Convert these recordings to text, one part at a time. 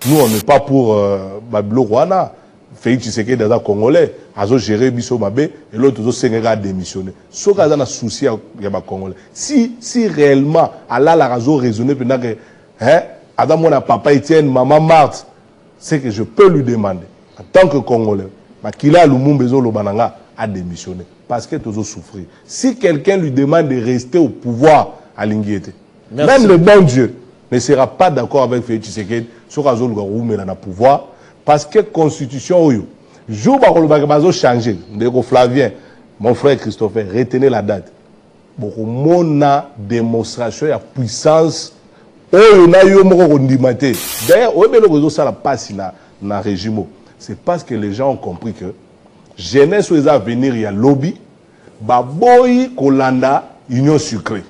Nous, on n'est pas pour Babilo Rwanda. Félix Tshisekedi dans un Congolais, a géré Bisso Mabé et l'autre a démissionné. Ce qui a un souci, il y a Congolais. Si réellement, Allah a raisonné pendant que, Adam, mon papa Etienne, maman Marthe, c'est que je peux lui demander, en tant que Congolais, qu'il a Lumumbezo Lobananga a démissionné. Parce que tu as souffert. Si quelqu'un lui demande de rester au pouvoir à l'Inguété, même le bon Dieu ne sera pas d'accord avec Félix Tshisekedi sur le pouvoir. Parce que la constitution, le jour où on va changer, Flavien, mon frère Christopher, retenez la date. Mon démonstration de la puissance, d'ailleurs, le régime, c'est parce que les gens ont compris que jeunesse aux avenir, il y a lobby, baboy kolanda union sucrée.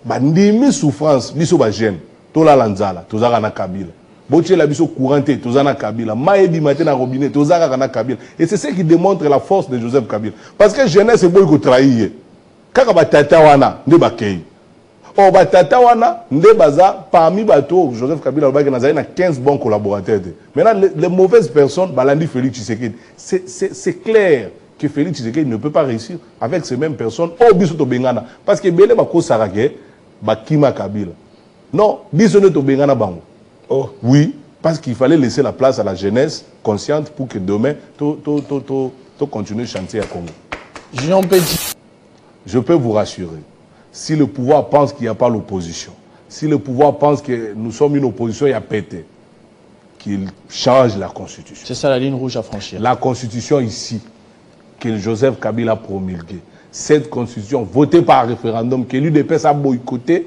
Bandimi souffrance, biso ba jeune, to la lanzala, to zaka na Kabila. Botie la biso couranté, to zana Kabila. Maïdi matin na robinet, to zaka na Kabila. Et c'est ce qui démontre la force de Joseph Kabila. Parce que jeunesse est boy ko trahir. Kaka ba tata wana, nde ba kei. Oh ba tata wana, nde baza parmi bato Joseph Kabila ba na 15 bons collaborateurs. Maintenant les mauvaises personnes balandi Félix Tshisekedi. C'est clair que Félix Tshisekedi ne peut pas réussir avec ces mêmes personnes au biso to bengana parce que belé ba ko sarake ba kima Kabila. Non, biso ne to bengana bango. Oh oui, parce qu'il fallait laisser la place à la jeunesse consciente pour que demain to continuer chantier à Congo. Je peux vous rassurer. Si le pouvoir pense qu'il n'y a pas l'opposition, si le pouvoir pense que nous sommes une opposition, il y a pété, qu'il change la constitution. C'est ça la ligne rouge à franchir. La constitution ici, que Joseph Kabila a promulguée, cette constitution votée par référendum, que l'UDPS a boycotté,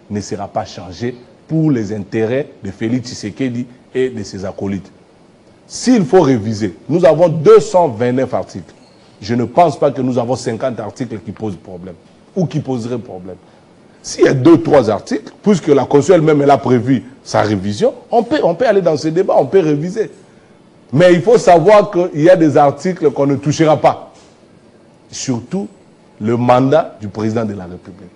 ne sera pas changée pour les intérêts de Félix Tshisekedi et de ses acolytes. S'il faut réviser, nous avons 229 articles. Je ne pense pas que nous avons 50 articles qui posent problème ou qui poseraient problème. S'il y a 2-3 articles, puisque la Constitution elle-même elle a prévu sa révision, on peut aller dans ce débat, on peut réviser. Mais il faut savoir qu'il y a des articles qu'on ne touchera pas. Surtout le mandat du président de la République.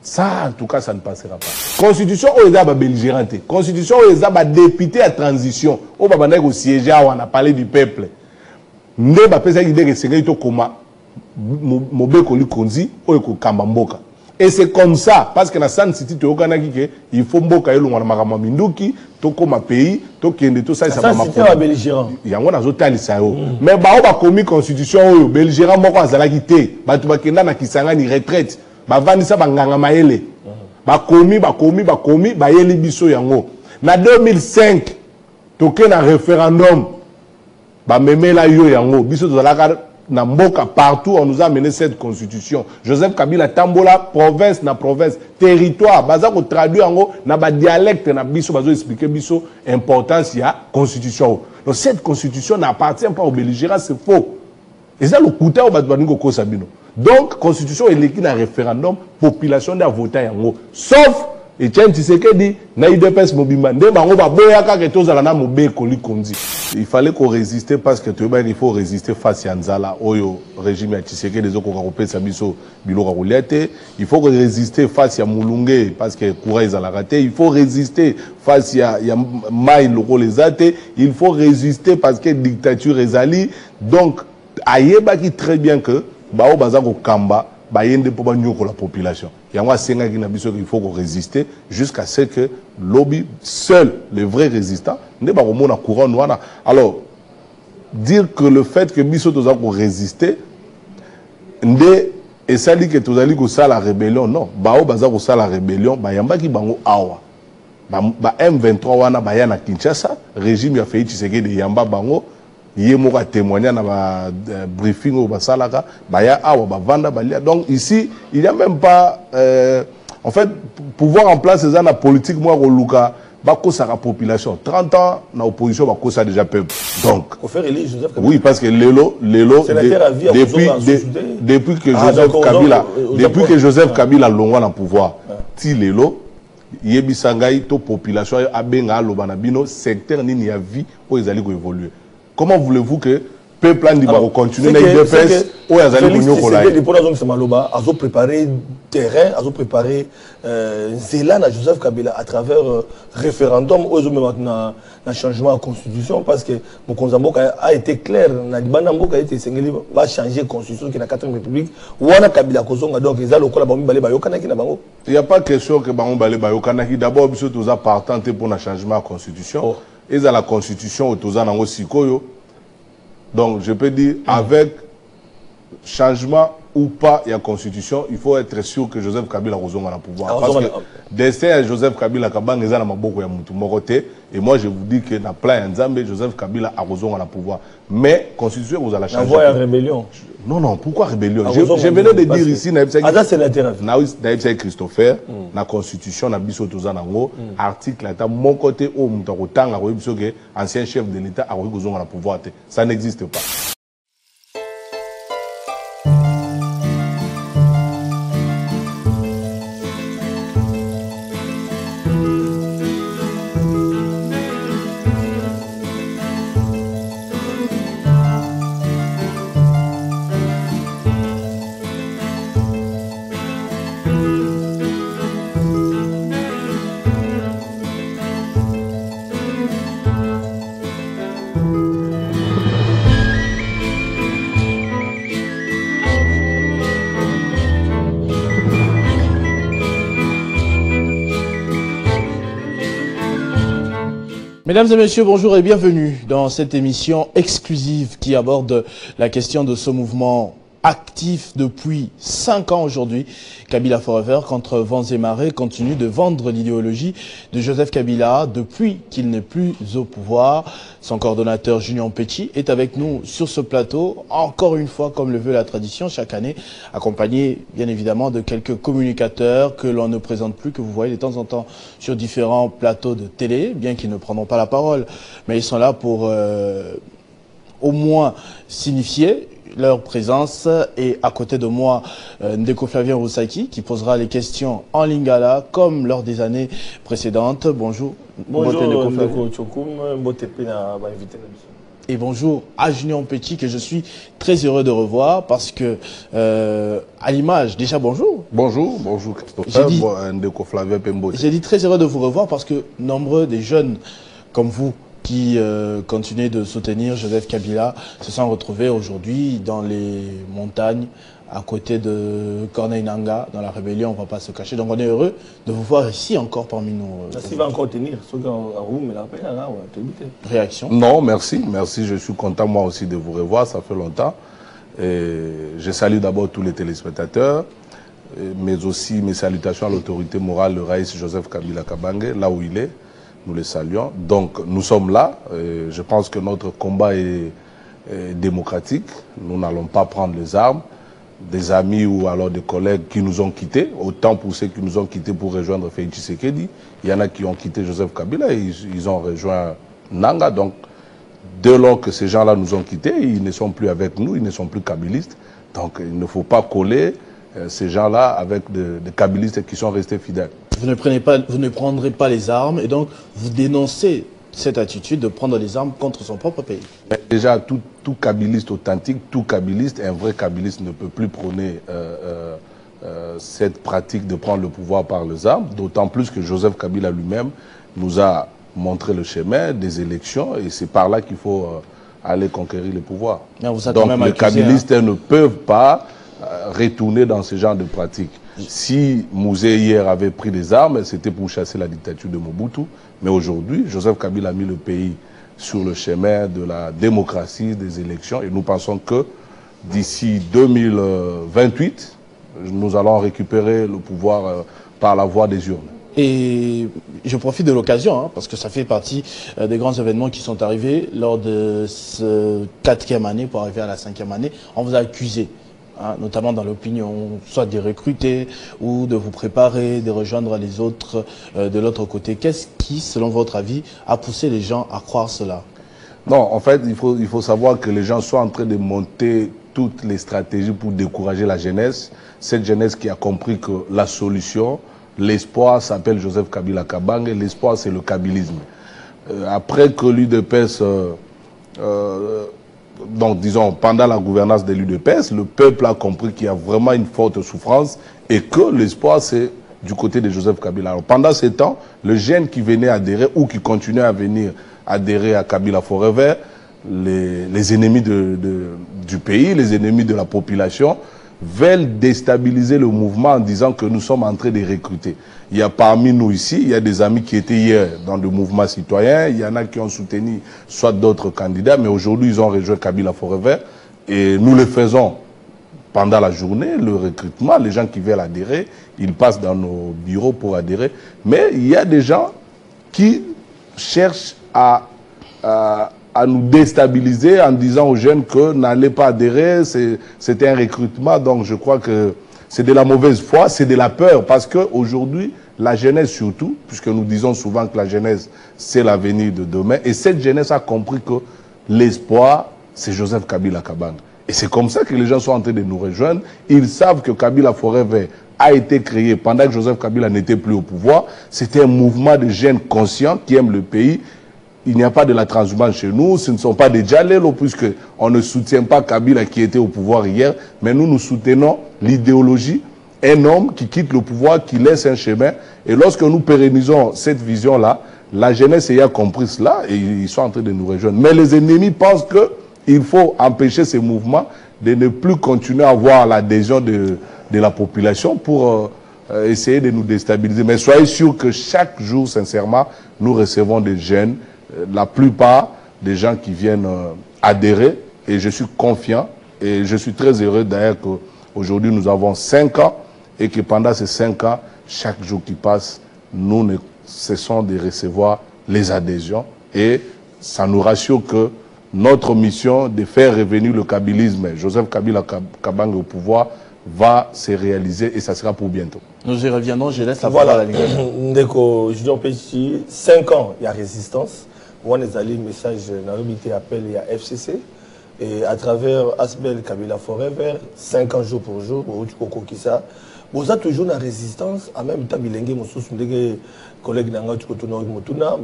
Ça, en tout cas, ça ne passera pas. Constitution, où il y a des belligérants. Constitution, où il y a des députés à transition. Où il y a des sièges, où on a parlé du peuple. Ne ba pesa idée que c'est to koma mobeko li konzi o ko kamba mboka. Et c'est comme ça parce que na San City to kanaki ke il faut mboka elo ngwana makama minduki to koma pays to kende to ça ça ma ko belligérant. Yango na zotalisa yo. Mais ba o ba komi constitution oyo belligérant moko azalaki te. Ba to ba kenda na kisanga ni retraite. Ba vandisa banganga maele. Ba komi ba yeli biso yango. Na 2005 to ke na référendum ba memela yo yango biso tozalaka na mboka partout on nous a amené cette constitution. Joseph Kabila tambola province na province territoire baza ko traduire yango na ba dialecte na biso bazo expliquer biso importance ya constitution. Donc cette constitution n'appartient pas aux belligérants, c'est faux. Et ça le kuta au badwaningo ko sabino. Donc constitution eleki na référendum population da voter yango sauf Etienne Tshisekedi na UDPS mobimba nde bango ba boyaka ke tozala na mobeko likonzi. Il fallait qu'on résiste parce que il faut résister face à Nzala oyo régime ya Tshisekedi ezoko ka kopesa biso biloko roulette. Il faut résister face à Mulunge parce que courage la raté. Il faut résister face à Mai loko les até. Il faut résister parce que dictature ezali. Donc ayeba qui très bien que bao bazako kamba bayende pour banyoko la population. Il faut résister jusqu'à ce que lobby seul, les vrais résistants, ne pas au couronne. Alors, dire que le fait que Bisso doit résister, et ça dit que tu as dit que ça la rébellion, non. Bao baza ko ça la rébellion, bayamba ki bango awa. Ba M23 wana bayana Kinshasa, régime a fait Tshisekedi yamba bango. Il y a témoigné dans le briefing au Basalaka, donc ici, il n'y a même pas, en fait, pouvoir en place ces la politique, moi, au Luka, ça la population. 30 ans, dans l'opposition, ça déjà peuple. Donc, oui, parce que depuis que Joseph Kabila longwa dans le pouvoir, ti Lélo, Yebisangaï, to population, abenga, lobanabino, secteur, ni a vie, où ils allaient évoluer. Comment voulez-vous que peuple andi ba continuer na IDPS o ya zali kunyo kola les pour ça maloba azo préparer terrain azo préparer Zélana Joseph Kabila à travers référendum aux maintenant na changement de constitution parce que Mokonzamboka a été clair na libanda mboka été sengeli va changer constitution qui na 4e république wana Kabila kozonga donc ils a lokola ba mibale ba yokana ki na bango. Il y a pas question que ba mibale ba yokana ki d'abord biso toza partante pour na changement de constitution et à la constitution toza nango sikoyo. Donc, je peux dire, avec changement ou pas, il y a constitution, il faut être sûr que Joseph Kabila a le pouvoir. Parce que destin Joseph Kabila et moi je vous dis que dans le plan Nzambe, Joseph Kabila a le pouvoir. Mais constitution, vous allez changer. La rébellion. Non, pourquoi rébellion? Je venais de dire ici, c'est l'intérêt. Christopher, la constitution, la article, mon côté, ancien chef de l'État a le pouvoir. Ça n'existe pas. Mesdames et messieurs, bonjour et bienvenue dans cette émission exclusive qui aborde la question de ce mouvement actif depuis 5 ans aujourd'hui. Kabila Forever contre vents et marées continue de vendre l'idéologie de Joseph Kabila depuis qu'il n'est plus au pouvoir. Son coordonnateur Junior Petit est avec nous sur ce plateau, encore une fois comme le veut la tradition chaque année, accompagné bien évidemment de quelques communicateurs que l'on ne présente plus, que vous voyez de temps en temps sur différents plateaux de télé, bien qu'ils ne prendront pas la parole, mais ils sont là pour au moins signifier leur présence. Et à côté de moi, Ndeko Flavien Roussaki qui posera les questions en lingala comme lors des années précédentes. Bonjour. Bonjour Ndeko Chokoum, et bonjour à Junior Petit que je suis très heureux de revoir parce que à l'image, déjà bonjour. Bonjour Christopher, Ndeko Flavien Pembo. J'ai dit très heureux de vous revoir parce que nombreux des jeunes comme vous qui continuent de soutenir Joseph Kabila se sont retrouvés aujourd'hui dans les montagnes à côté de Corneille Nangaa, dans la rébellion, on ne va pas se cacher. Donc on est heureux de vous voir ici encore parmi nous. S'il va encore tenir, réaction? Non, merci, je suis content moi aussi de vous revoir, ça fait longtemps. Et je salue d'abord tous les téléspectateurs, mais aussi mes salutations à l'autorité morale, le Raïs Joseph Kabila Kabange, là où il est. Nous les saluons. Donc, nous sommes là. Je pense que notre combat est démocratique. Nous n'allons pas prendre les armes. Des amis ou alors des collègues qui nous ont quittés, autant pour ceux qui nous ont quittés pour rejoindre Félix Tshisekedi. Il y en a qui ont quitté Joseph Kabila et ils ont rejoint Nangaa. Donc, dès lors que ces gens-là nous ont quittés, ils ne sont plus avec nous, ils ne sont plus kabylistes. Donc, il ne faut pas coller ces gens-là avec des kabylistes qui sont restés fidèles. Vous ne prendrez pas les armes et donc vous dénoncez cette attitude de prendre les armes contre son propre pays. Déjà, tout kabyliste authentique, tout kabyliste, un vrai kabyliste ne peut plus prôner cette pratique de prendre le pouvoir par les armes, d'autant plus que Joseph Kabila lui-même nous a montré le chemin des élections et c'est par là qu'il faut aller conquérir le pouvoir. Donc les kabylistes ne peuvent pas retourner dans ce genre de pratiques. Si Mouzé hier avait pris des armes, c'était pour chasser la dictature de Mobutu. Mais aujourd'hui, Joseph Kabila a mis le pays sur le chemin de la démocratie, des élections. Et nous pensons que d'ici 2028, nous allons récupérer le pouvoir par la voie des urnes. Et je profite de l'occasion, parce que ça fait partie des grands événements qui sont arrivés lors de ce 4e année pour arriver à la 5e année. On vous a accusé. Notamment dans l'opinion, soit de recruter ou de vous préparer, de rejoindre les autres de l'autre côté. Qu'est-ce qui, selon votre avis, a poussé les gens à croire cela? Non, en fait, il faut savoir que les gens sont en train de monter toutes les stratégies pour décourager la jeunesse. Cette jeunesse qui a compris que la solution, l'espoir s'appelle Joseph Kabila Kabange, l'espoir c'est le kabylisme. Après que l'UDPS donc disons, pendant la gouvernance de l'UDPS, le peuple a compris qu'il y a vraiment une forte souffrance et que l'espoir, c'est du côté de Joseph Kabila. Alors, pendant ce temps, les jeunes qui venaient adhérer ou qui continuaient à venir adhérer à Kabila Forever, les ennemis du pays, les ennemis de la population, veulent déstabiliser le mouvement en disant que nous sommes en train de recruter. Il y a parmi nous ici, il y a des amis qui étaient hier dans le mouvement citoyen, il y en a qui ont soutenu soit d'autres candidats, mais aujourd'hui ils ont rejoint Kabila Forever et nous le faisons pendant la journée, le recrutement, les gens qui veulent adhérer, ils passent dans nos bureaux pour adhérer, mais il y a des gens qui cherchent à nous déstabiliser en disant aux jeunes que n'allez pas adhérer, c'était un recrutement, donc je crois que c'est de la mauvaise foi, c'est de la peur, parce qu'aujourd'hui, la jeunesse surtout, puisque nous disons souvent que la jeunesse, c'est l'avenir de demain, et cette jeunesse a compris que l'espoir, c'est Joseph Kabila Kabanga. Et c'est comme ça que les gens sont en train de nous rejoindre. Ils savent que Kabila Forever a été créé pendant que Joseph Kabila n'était plus au pouvoir. C'était un mouvement de jeunes conscients qui aiment le pays. Il n'y a pas de la transhumance chez nous, ce ne sont pas des Djalelo, puisqu'on ne soutient pas Kabila qui était au pouvoir hier, mais nous soutenons l'idéologie, un homme qui quitte le pouvoir, qui laisse un chemin. Et lorsque nous pérennisons cette vision-là, la jeunesse ayant compris cela, et ils sont en train de nous rejoindre. Mais les ennemis pensent qu'il faut empêcher ces mouvements de ne plus continuer à avoir l'adhésion de la population pour essayer de nous déstabiliser. Mais soyez sûrs que chaque jour, sincèrement, nous recevons des jeunes, la plupart des gens qui viennent adhérer, et je suis confiant et je suis très heureux d'ailleurs qu'aujourd'hui nous avons 5 ans et que pendant ces 5 ans, chaque jour qui passe, nous ne cessons de recevoir les adhésions et ça nous rassure que notre mission de faire revenir le kabylisme, Joseph Kabila Kabanga au pouvoir, va se réaliser et ça sera pour bientôt. Nous y reviendrons, je laisse la parole à la Ligue. Ndeko, Julien Péchi, 5 ans, il y a résistance. On a un message dans appel il y a FCC et à travers Asbel Kabila Forever 5 ans jour pour jour au Kisa vous avez toujours la résistance en même temps bilingue mon sous des collègues nanga tu kotuna motuna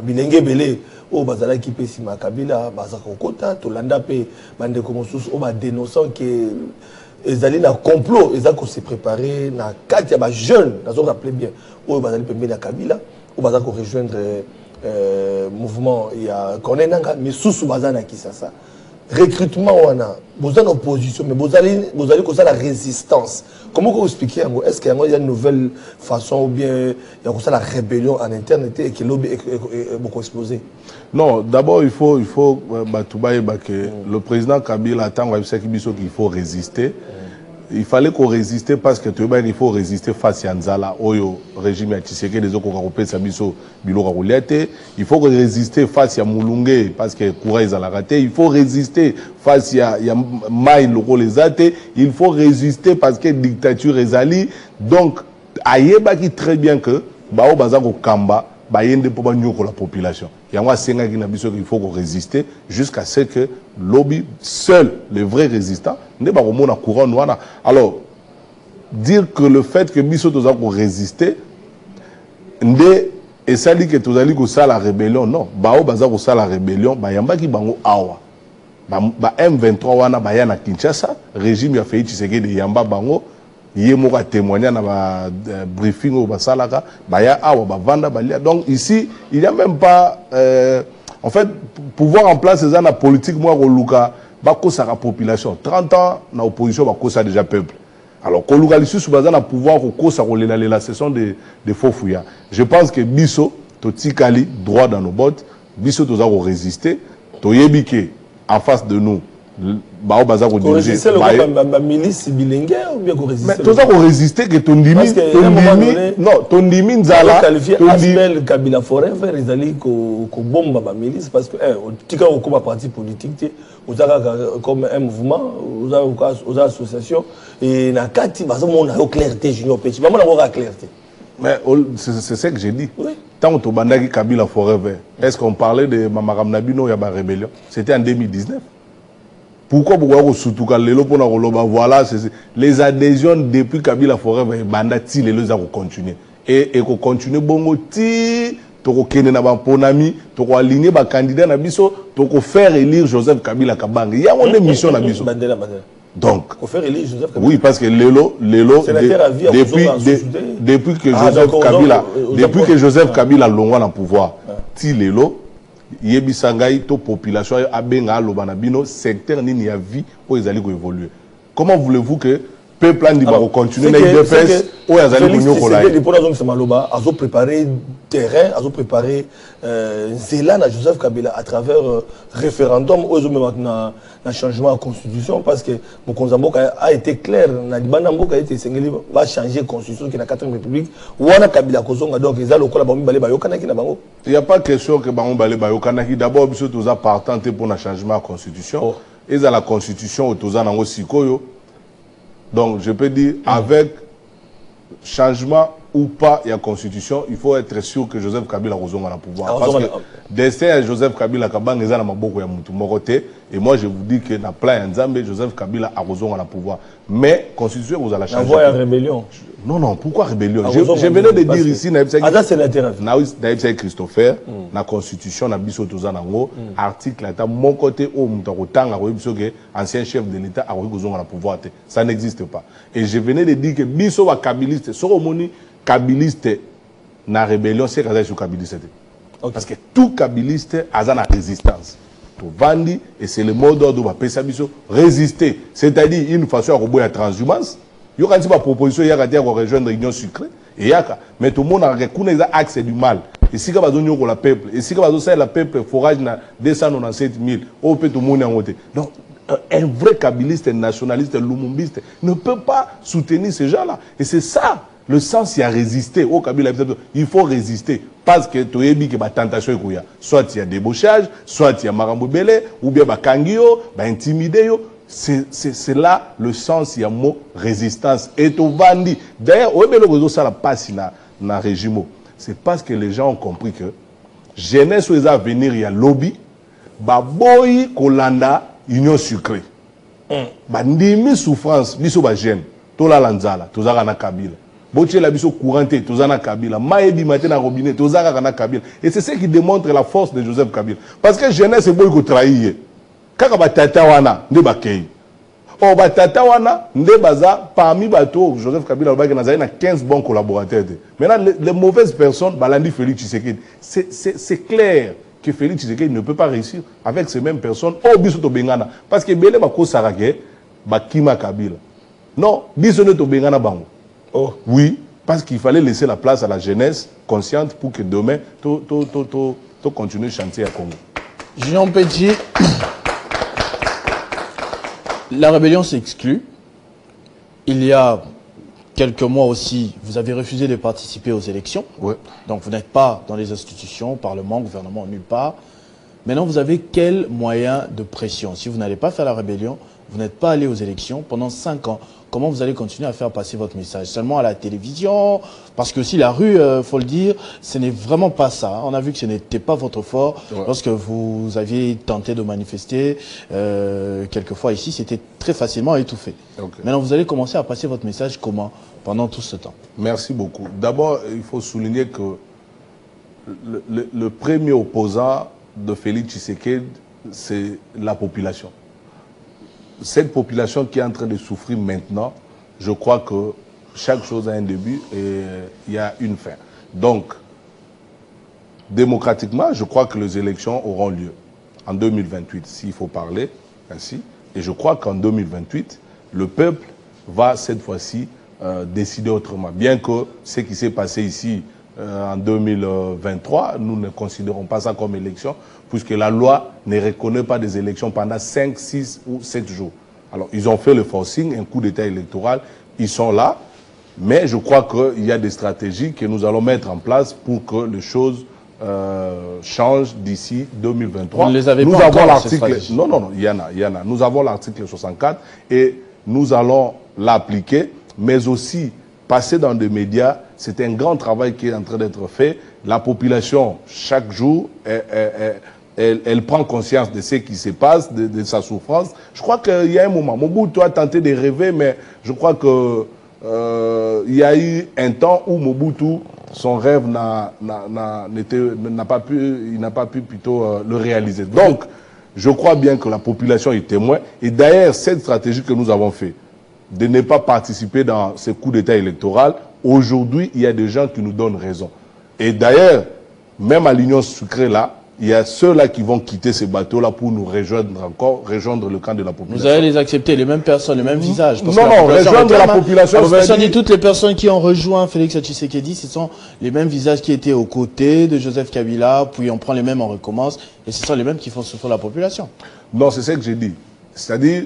bilingue belé au bazala qui peut si Kabila bazako kota to landa pe bande comme sous au ba dénonçant que ils allaient dans complot ils ont se préparer na quatre ba jeunes dans on rappelait bien au bazali pe na Kabila au bazako rejoindre mouvement il y a qu'on est mais sous bazana qui ça recrutement on a vous avez opposition mais vous allez comme ça la résistance comment vous expliquez est-ce qu'il y a une nouvelle façon ou bien il y a comme ça la rébellion en interne et que lobby est beaucoup explosé? Non, d'abord il faut que le président Kabila attend qu'il faut résister. Il fallait qu'on résiste parce que il faut résister face à Nzala, au régime à Tshisekedi, des autres Sabiso, Bilora Roulette. Il faut résister face à Moulungue parce que Kouraïs a raté. Il faut résister face à Maï Loro les athées. Il faut résister parce que dictature est ali. Donc, Ayeba qui très bien que Bao Bazako Kamba, Bayende pour la population. Il y a il faut résister jusqu'à ce que lobby seul, les vrais résistants, n'est pas au couronne. Alors, dire que le fait que Bisso doit résister, et ça dit que tu as dit que ça la rébellion, non. Bao bazar ça la rébellion, bayamba qui bango awa. Ba M23 wana bayana Kinshasa, régime a fait Tshisekedi de yamba bango. Il y a témoigné dans le briefing au Basalaka, donc ici, il n'y a même pas. En fait, pouvoir en place, c'est la politique, moi, au Luka, ça la population. 30 ans, dans l'opposition, ça déjà peuple. Alors, quand Luka, ici, sous la pouvoir, ça la session de faux fouillards. Je pense que Bisso, Totikali, droit dans nos bottes, Bisso, tu as résisté, tu as en face de nous. Bao bazar au résister la milice bilingue ou bien mais tout ça qu'on résister que ton dimi non ton dimi nzala qualifié Asbel Kabila Forever ils allaient ko bomba ba milice parce que tika ko ba parti politique comme un mouvement aux associations et na kati bazo mona yo clarté junior petit ba mona ko clarté mais c'est ce que j'ai dit tant to bandaki Kabila Forever est-ce qu'on parlait de Mamaram Nabino ya ba rébellion c'était en 2019. Pourquoi voilà, les adhésions depuis Kabila Forever, Bandati, les ont continué. Et qu'on continue, bongo, toko kene na bamponami, toko aligner ba candidat na biso, toko faire élire Joseph Kabila Kabange. Il y a une mission na biso. Donc, faire élire Joseph Kabila. Oui, parce que depuis que Joseph Kabila longwa na pouvoir, ti lelo yebisangai to population abenga aloba na bino secteur nini ya vie o ezali ko évoluer. Comment voulez-vous que peuple andi ba continuer na IDPS o ezali ko nyokola. C'est pour ça que Maloba a préparé terrain, a préparé Zélan à Joseph Kabila à travers référendum aux maintenant na changement de constitution parce que Mokonzambo a été clair na Libanambo a été sengeli va changer constitution qui na 4e république wana Kabila kozonga donc ils allent kola bambi balé bayokana ki na bango. Il y a pas question que bango balé bayokana ki d'abord biso toza partant pour na changement de constitution et à la constitution toza nango sikoyo. Donc je peux dire avec changement ou pas il y a constitution, il faut être sûr que Joseph Kabila kozonga na pouvoir parce que destin à Joseph Kabila Kabanga eza na maboko ya mutu mokote et moi je vous dis que na plan ya Nzambe Joseph Kabila a kozonga na pouvoir mais constitution vous allez changer. La rébellion. Non, pourquoi rébellion? Je venais de dire ici na Christopher na constitution na biso toza nango article ata mon côté au mutu kotanga ko biso que ancien chef de l'état a kozonga na pouvoir. Ça n'existe pas. Et je venais de dire que biso wa kabiliste soromoni kabiliste na rébellion c'est kaza sur kabiliste. Okay. Parce que tout kabiliste a la résistance. Pour Vandi, et c'est le mot d'ordre de résister. C'est-à-dire une façon à reboire la transhumance. Il y a une proposition, il y a une rejoindre l'union sucrée. Mais tout le monde a reconnu les axes du mal. Et si vous avez le peuple, et si vous avez le peuple, forage na 297 000, au peut tout le monde en voter. Donc, un vrai kabiliste, nationaliste, lumumbiste ne peut pas soutenir ces gens-là. Et c'est ça. Le sens, il y a résister. Au Kabila, il faut résister. Parce que tu as dit que la tentation est soit il y a débauchage, soit il y a Marambo Belé, ou bien Kangio, intimider. C'est là le sens, il y a mot résistance. Et tu vas dire, d'ailleurs, ça la passe dans le régime. C'est parce que les gens ont compris que jeunesse où à venir, il y a lobby, baboy kolanda union sucrée. Bandimi souffrance, biso ba jeune, tola lanzala, tozaka na Kabila. Boche la biso couranté, tozana Kabila. Maebi matin na robinet, tozaka na Kabila. Et c'est ce qui démontre la force de Joseph Kabila. Parce que jeunesse est boy ko trahir. Kaka batata wana nde bakei. O batata wana nde baza parmi bato Joseph Kabila ba na 15 bons collaborateurs. Maintenant les mauvaises personnes balandi Félix Tshisekedi. C'est clair que Félix Tshisekedi ne peut pas réussir avec ces mêmes personnes au biso to bengana parce que belé bako sarake bakima Kabila. Non, biso ne to bengana bango. Oh. Oui, parce qu'il fallait laisser la place à la jeunesse consciente pour que demain, tout continue à chanter à Congo. Jean Petit, la rébellion s'exclut. Il y a quelques mois aussi, vous avez refusé de participer aux élections. Ouais. Donc vous n'êtes pas dans les institutions, Parlement, gouvernement, nulle part. Maintenant, vous avez quel moyen de pression? Si vous n'allez pas faire la rébellion, vous n'êtes pas allé aux élections pendant 5 ans. Comment vous allez continuer à faire passer votre message? Seulement à la télévision? Parce que aussi la rue, faut le dire, ce n'est vraiment pas ça. On a vu que ce n'était pas votre fort. Ouais. Lorsque vous aviez tenté de manifester, quelquefois ici, c'était très facilement étouffé. Okay. Maintenant, vous allez commencer à passer votre message comment pendant tout ce temps? Merci beaucoup. D'abord, il faut souligner que le premier opposant de Félix Tshisekedi, c'est la population. Cette population qui est en train de souffrir maintenant, je crois que chaque chose a un début et il y a une fin. Donc, démocratiquement, je crois que les élections auront lieu en 2028, s'il faut parler ainsi. Et je crois qu'en 2028, le peuple va cette fois-ci décider autrement. Bien que ce qui s'est passé ici en 2023, nous ne considérons pas ça comme élection, puisque la loi ne reconnaît pas des élections pendant 5, 6 ou 7 jours. Alors, ils ont fait le forcing, un coup d'État électoral, ils sont là, mais je crois qu'il y a des stratégies que nous allons mettre en place pour que les choses changent d'ici 2023. Vous ne les avez nous pas avons encore, l'article. Non, il y en a. Nous avons l'article 64 et nous allons l'appliquer, mais aussi passer dans des médias. C'est un grand travail qui est en train d'être fait. La population, chaque jour, elle prend conscience de ce qui se passe, de sa souffrance. Je crois qu'il y a un moment. Mobutu a tenté de rêver, mais je crois que il y a eu un temps où Mobutu, son rêve n'a pas pu plutôt le réaliser. Donc, je crois bien que la population est témoin. Et d'ailleurs, cette stratégie que nous avons faite, de ne pas participer dans ces coups d'État électoraux, aujourd'hui, il y a des gens qui nous donnent raison. Et d'ailleurs, même à l'Union sucrée, là, il y a ceux-là qui vont quitter ces bateaux-là pour nous rejoindre encore, rejoindre le camp de la population. Vous allez les accepter, les mêmes personnes, les mêmes visages. Non, non, rejoindre la population. La population dit toutes les personnes qui ont rejoint Félix Tshisekedi, ce sont les mêmes visages qui étaient aux côtés de Joseph Kabila, puis on prend les mêmes, on recommence, et ce sont les mêmes qui font souffrir la population. Non, c'est ce que j'ai dit. C'est-à-dire,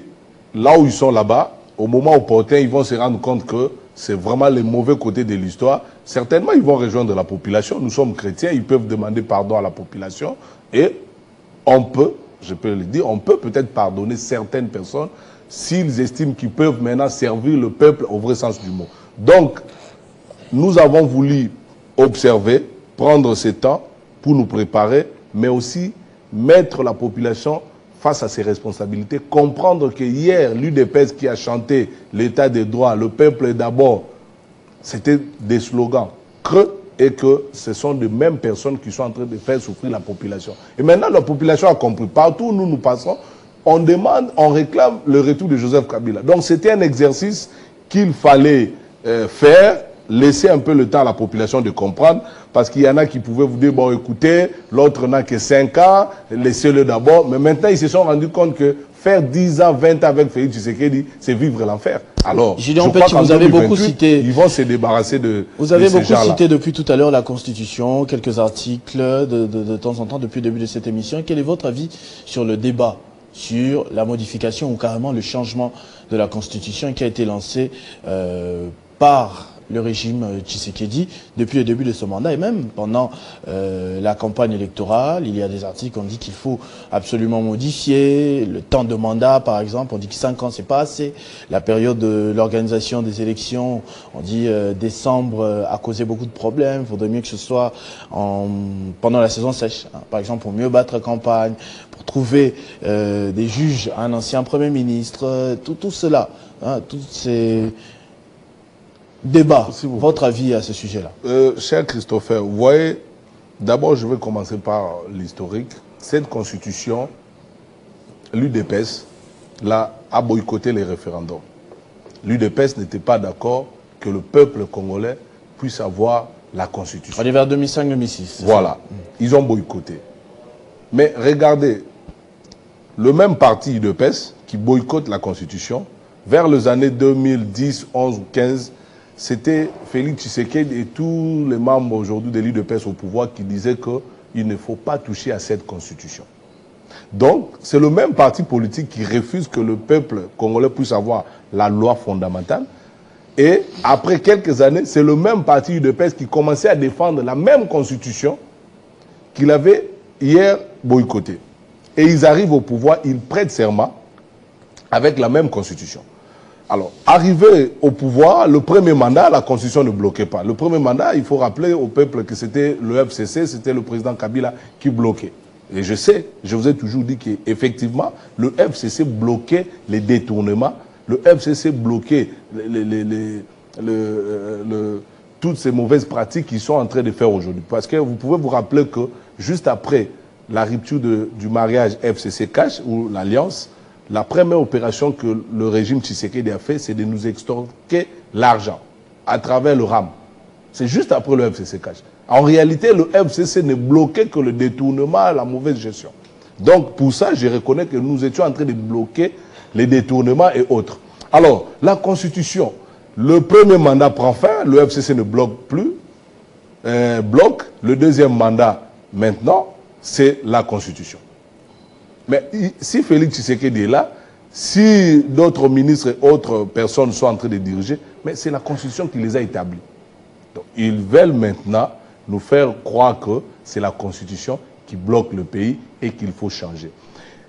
là où ils sont là-bas, au moment opportun, ils vont se rendre compte que c'est vraiment les mauvais côtés de l'histoire. Certainement, ils vont rejoindre la population. Nous sommes chrétiens, ils peuvent demander pardon à la population. Et on peut, je peux le dire, on peut peut-être pardonner certaines personnes s'ils estiment qu'ils peuvent maintenant servir le peuple au vrai sens du mot. Donc, nous avons voulu observer, prendre ce temps pour nous préparer, mais aussi mettre la population face à ses responsabilités, comprendre que hier, l'UDPS qui a chanté l'état des droits, le peuple est d'abord, c'était des slogans creux et que ce sont les mêmes personnes qui sont en train de faire souffrir la population. Et maintenant, la population a compris. Partout où nous passons, on demande, on réclame le retour de Joseph Kabila. Donc c'était un exercice qu'il fallait faire, laisser un peu le temps à la population de comprendre, parce qu'il y en a qui pouvaient vous dire, bon écoutez, l'autre n'a que 5 ans, laissez-le d'abord. Mais maintenant, ils se sont rendus compte que faire 10 ans, 20 ans avec Félix Tshisekedi, c'est vivre l'enfer. Alors, je crois qu'en 2028, ils vont se débarrasser de Vous avez beaucoup cité depuis tout à l'heure la Constitution, quelques articles de temps en temps depuis le début de cette émission. Quel est votre avis sur le débat sur la modification ou carrément le changement de la Constitution qui a été lancé par le régime Tshisekedi depuis le début de ce mandat et même pendant la campagne électorale? Il y a des articles, on dit qu'il faut absolument modifier le temps de mandat, par exemple. On dit que 5 ans, c'est pas assez. La période de l'organisation des élections, on dit décembre a causé beaucoup de problèmes. Il faudrait mieux que ce soit pendant la saison sèche, hein. Par exemple, pour mieux battre campagne, pour trouver des juges, un ancien Premier ministre, tout cela, hein, tous ces débat, votre avis à ce sujet-là? Cher Christopher, vous voyez, d'abord je vais commencer par l'historique. Cette constitution, l'UDPS a boycotté les référendums. L'UDPS n'était pas d'accord que le peuple congolais puisse avoir la constitution. On est vers 2005-2006. Voilà, ils ont boycotté. Mais regardez, le même parti UDPS qui boycotte la constitution, vers les années 2010, 11 ou 15, c'était Félix Tshisekedi et tous les membres aujourd'hui de l'UDPS au pouvoir qui disaient qu'il ne faut pas toucher à cette constitution. Donc, c'est le même parti politique qui refuse que le peuple congolais puisse avoir la loi fondamentale. Et après quelques années, c'est le même parti UDPS qui commençait à défendre la même constitution qu'il avait hier boycottée. Et ils arrivent au pouvoir, ils prêtent serment avec la même constitution. Alors, arrivé au pouvoir, le premier mandat, la Constitution ne bloquait pas. Le premier mandat, il faut rappeler au peuple que c'était le FCC, c'était le président Kabila qui bloquait. Et je sais, je vous ai toujours dit qu'effectivement, le FCC bloquait les détournements, le FCC bloquait toutes ces mauvaises pratiques qu'ils sont en train de faire aujourd'hui. Parce que vous pouvez vous rappeler que juste après la rupture du mariage FCC-Cash ou l'alliance, la première opération que le régime Tshisekedi a fait, c'est de nous extorquer l'argent à travers le RAM. C'est juste après le FCC Cash. En réalité, le FCC ne bloquait que le détournement, la mauvaise gestion. Donc, pour ça, je reconnais que nous étions en train de bloquer les détournements et autres. Alors, la Constitution, le premier mandat prend fin, le FCC ne bloque plus, bloque. Le deuxième mandat, maintenant, c'est la Constitution. Mais si Félix Tshisekedi est là, si d'autres ministres et autres personnes sont en train de diriger, mais c'est la Constitution qui les a établis. Donc, ils veulent maintenant nous faire croire que c'est la Constitution qui bloque le pays et qu'il faut changer.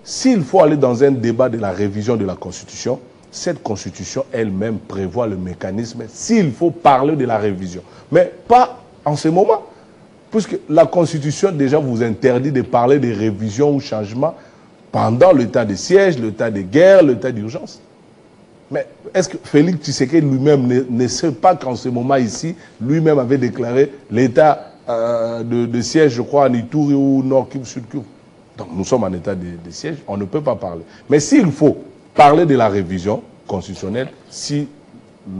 S'il faut aller dans un débat de la révision de la Constitution, cette Constitution elle-même prévoit le mécanisme s'il faut parler de la révision. Mais pas en ce moment, puisque la Constitution déjà vous interdit de parler de révision ou changement pendant l'état de siège, l'état de guerre, l'état d'urgence. Mais est-ce que Félix Tshisekedi lui-même ne sait pas qu'en ce moment ici, lui-même avait déclaré l'état de siège, je crois, en Ituri ou Nord Kivu, Sud Kivu. Donc nous sommes en état de siège, on ne peut pas parler. Mais s'il faut parler de la révision constitutionnelle, si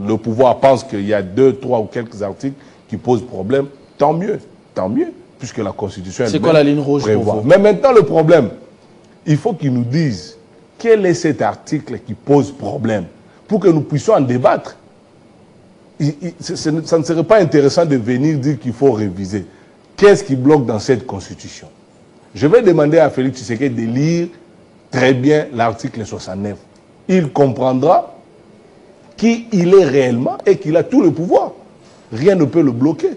le pouvoir pense qu'il y a 2, 3 ou quelques articles qui posent problème, tant mieux, puisque la Constitution... C'est quoi la ligne rouge pour vous? Mais maintenant, le problème, il faut qu'ils nous disent quel est cet article qui pose problème pour que nous puissions en débattre. Ça ne serait pas intéressant de venir dire qu'il faut réviser. Qu'est-ce qui bloque dans cette Constitution? Je vais demander à Félix Tshisekedi de lire très bien l'article 69. Il comprendra qui il est réellement et qu'il a tout le pouvoir. Rien ne peut le bloquer.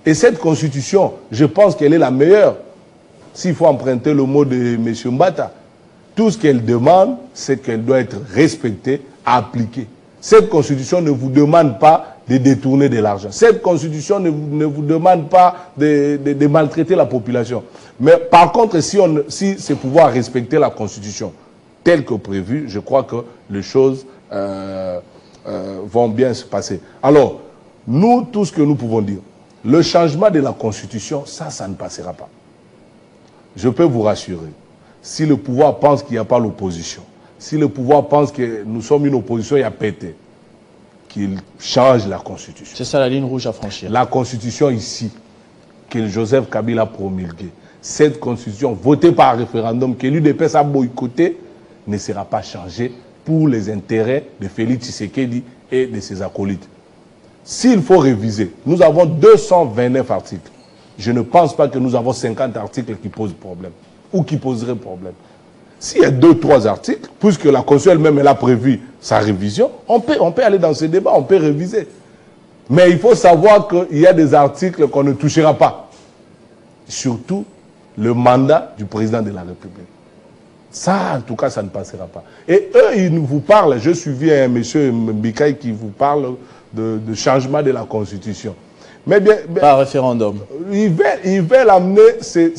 Et cette Constitution, je pense qu'elle est la meilleure. S'il faut emprunter le mot de M. Mbata, tout ce qu'elle demande, c'est qu'elle doit être respectée, appliquée. Cette Constitution ne vous demande pas de détourner de l'argent. Cette Constitution ne vous demande pas de maltraiter la population. Mais par contre, si c'est pouvoir respecter la Constitution telle que prévue, je crois que les choses vont bien se passer. Alors, nous, tout ce que nous pouvons dire, le changement de la Constitution, ça ne passera pas. Je peux vous rassurer. Si le pouvoir pense qu'il n'y a pas l'opposition, si le pouvoir pense que nous sommes une opposition, il y a pété, qu'il change la Constitution. C'est ça la ligne rouge à franchir. La Constitution ici, que Joseph Kabila a promulguée, cette Constitution votée par référendum, que l'UDPS a boycotté, ne sera pas changée pour les intérêts de Félix Tshisekedi et de ses acolytes. S'il faut réviser, nous avons 229 articles. Je ne pense pas que nous avons 50 articles qui posent problème ou qui poseraient problème. S'il y a 2, 3 articles, puisque la Constitution elle-même elle a prévu sa révision, on peut aller dans ce débat, on peut réviser. Mais il faut savoir qu'il y a des articles qu'on ne touchera pas. Surtout le mandat du président de la République. Ça, en tout cas, ça ne passera pas. Et eux, ils vous parlent, je suivis un monsieur Mbikaï qui vous parle de changement de la Constitution. Mais bien, par référendum. Ils veulent amener ces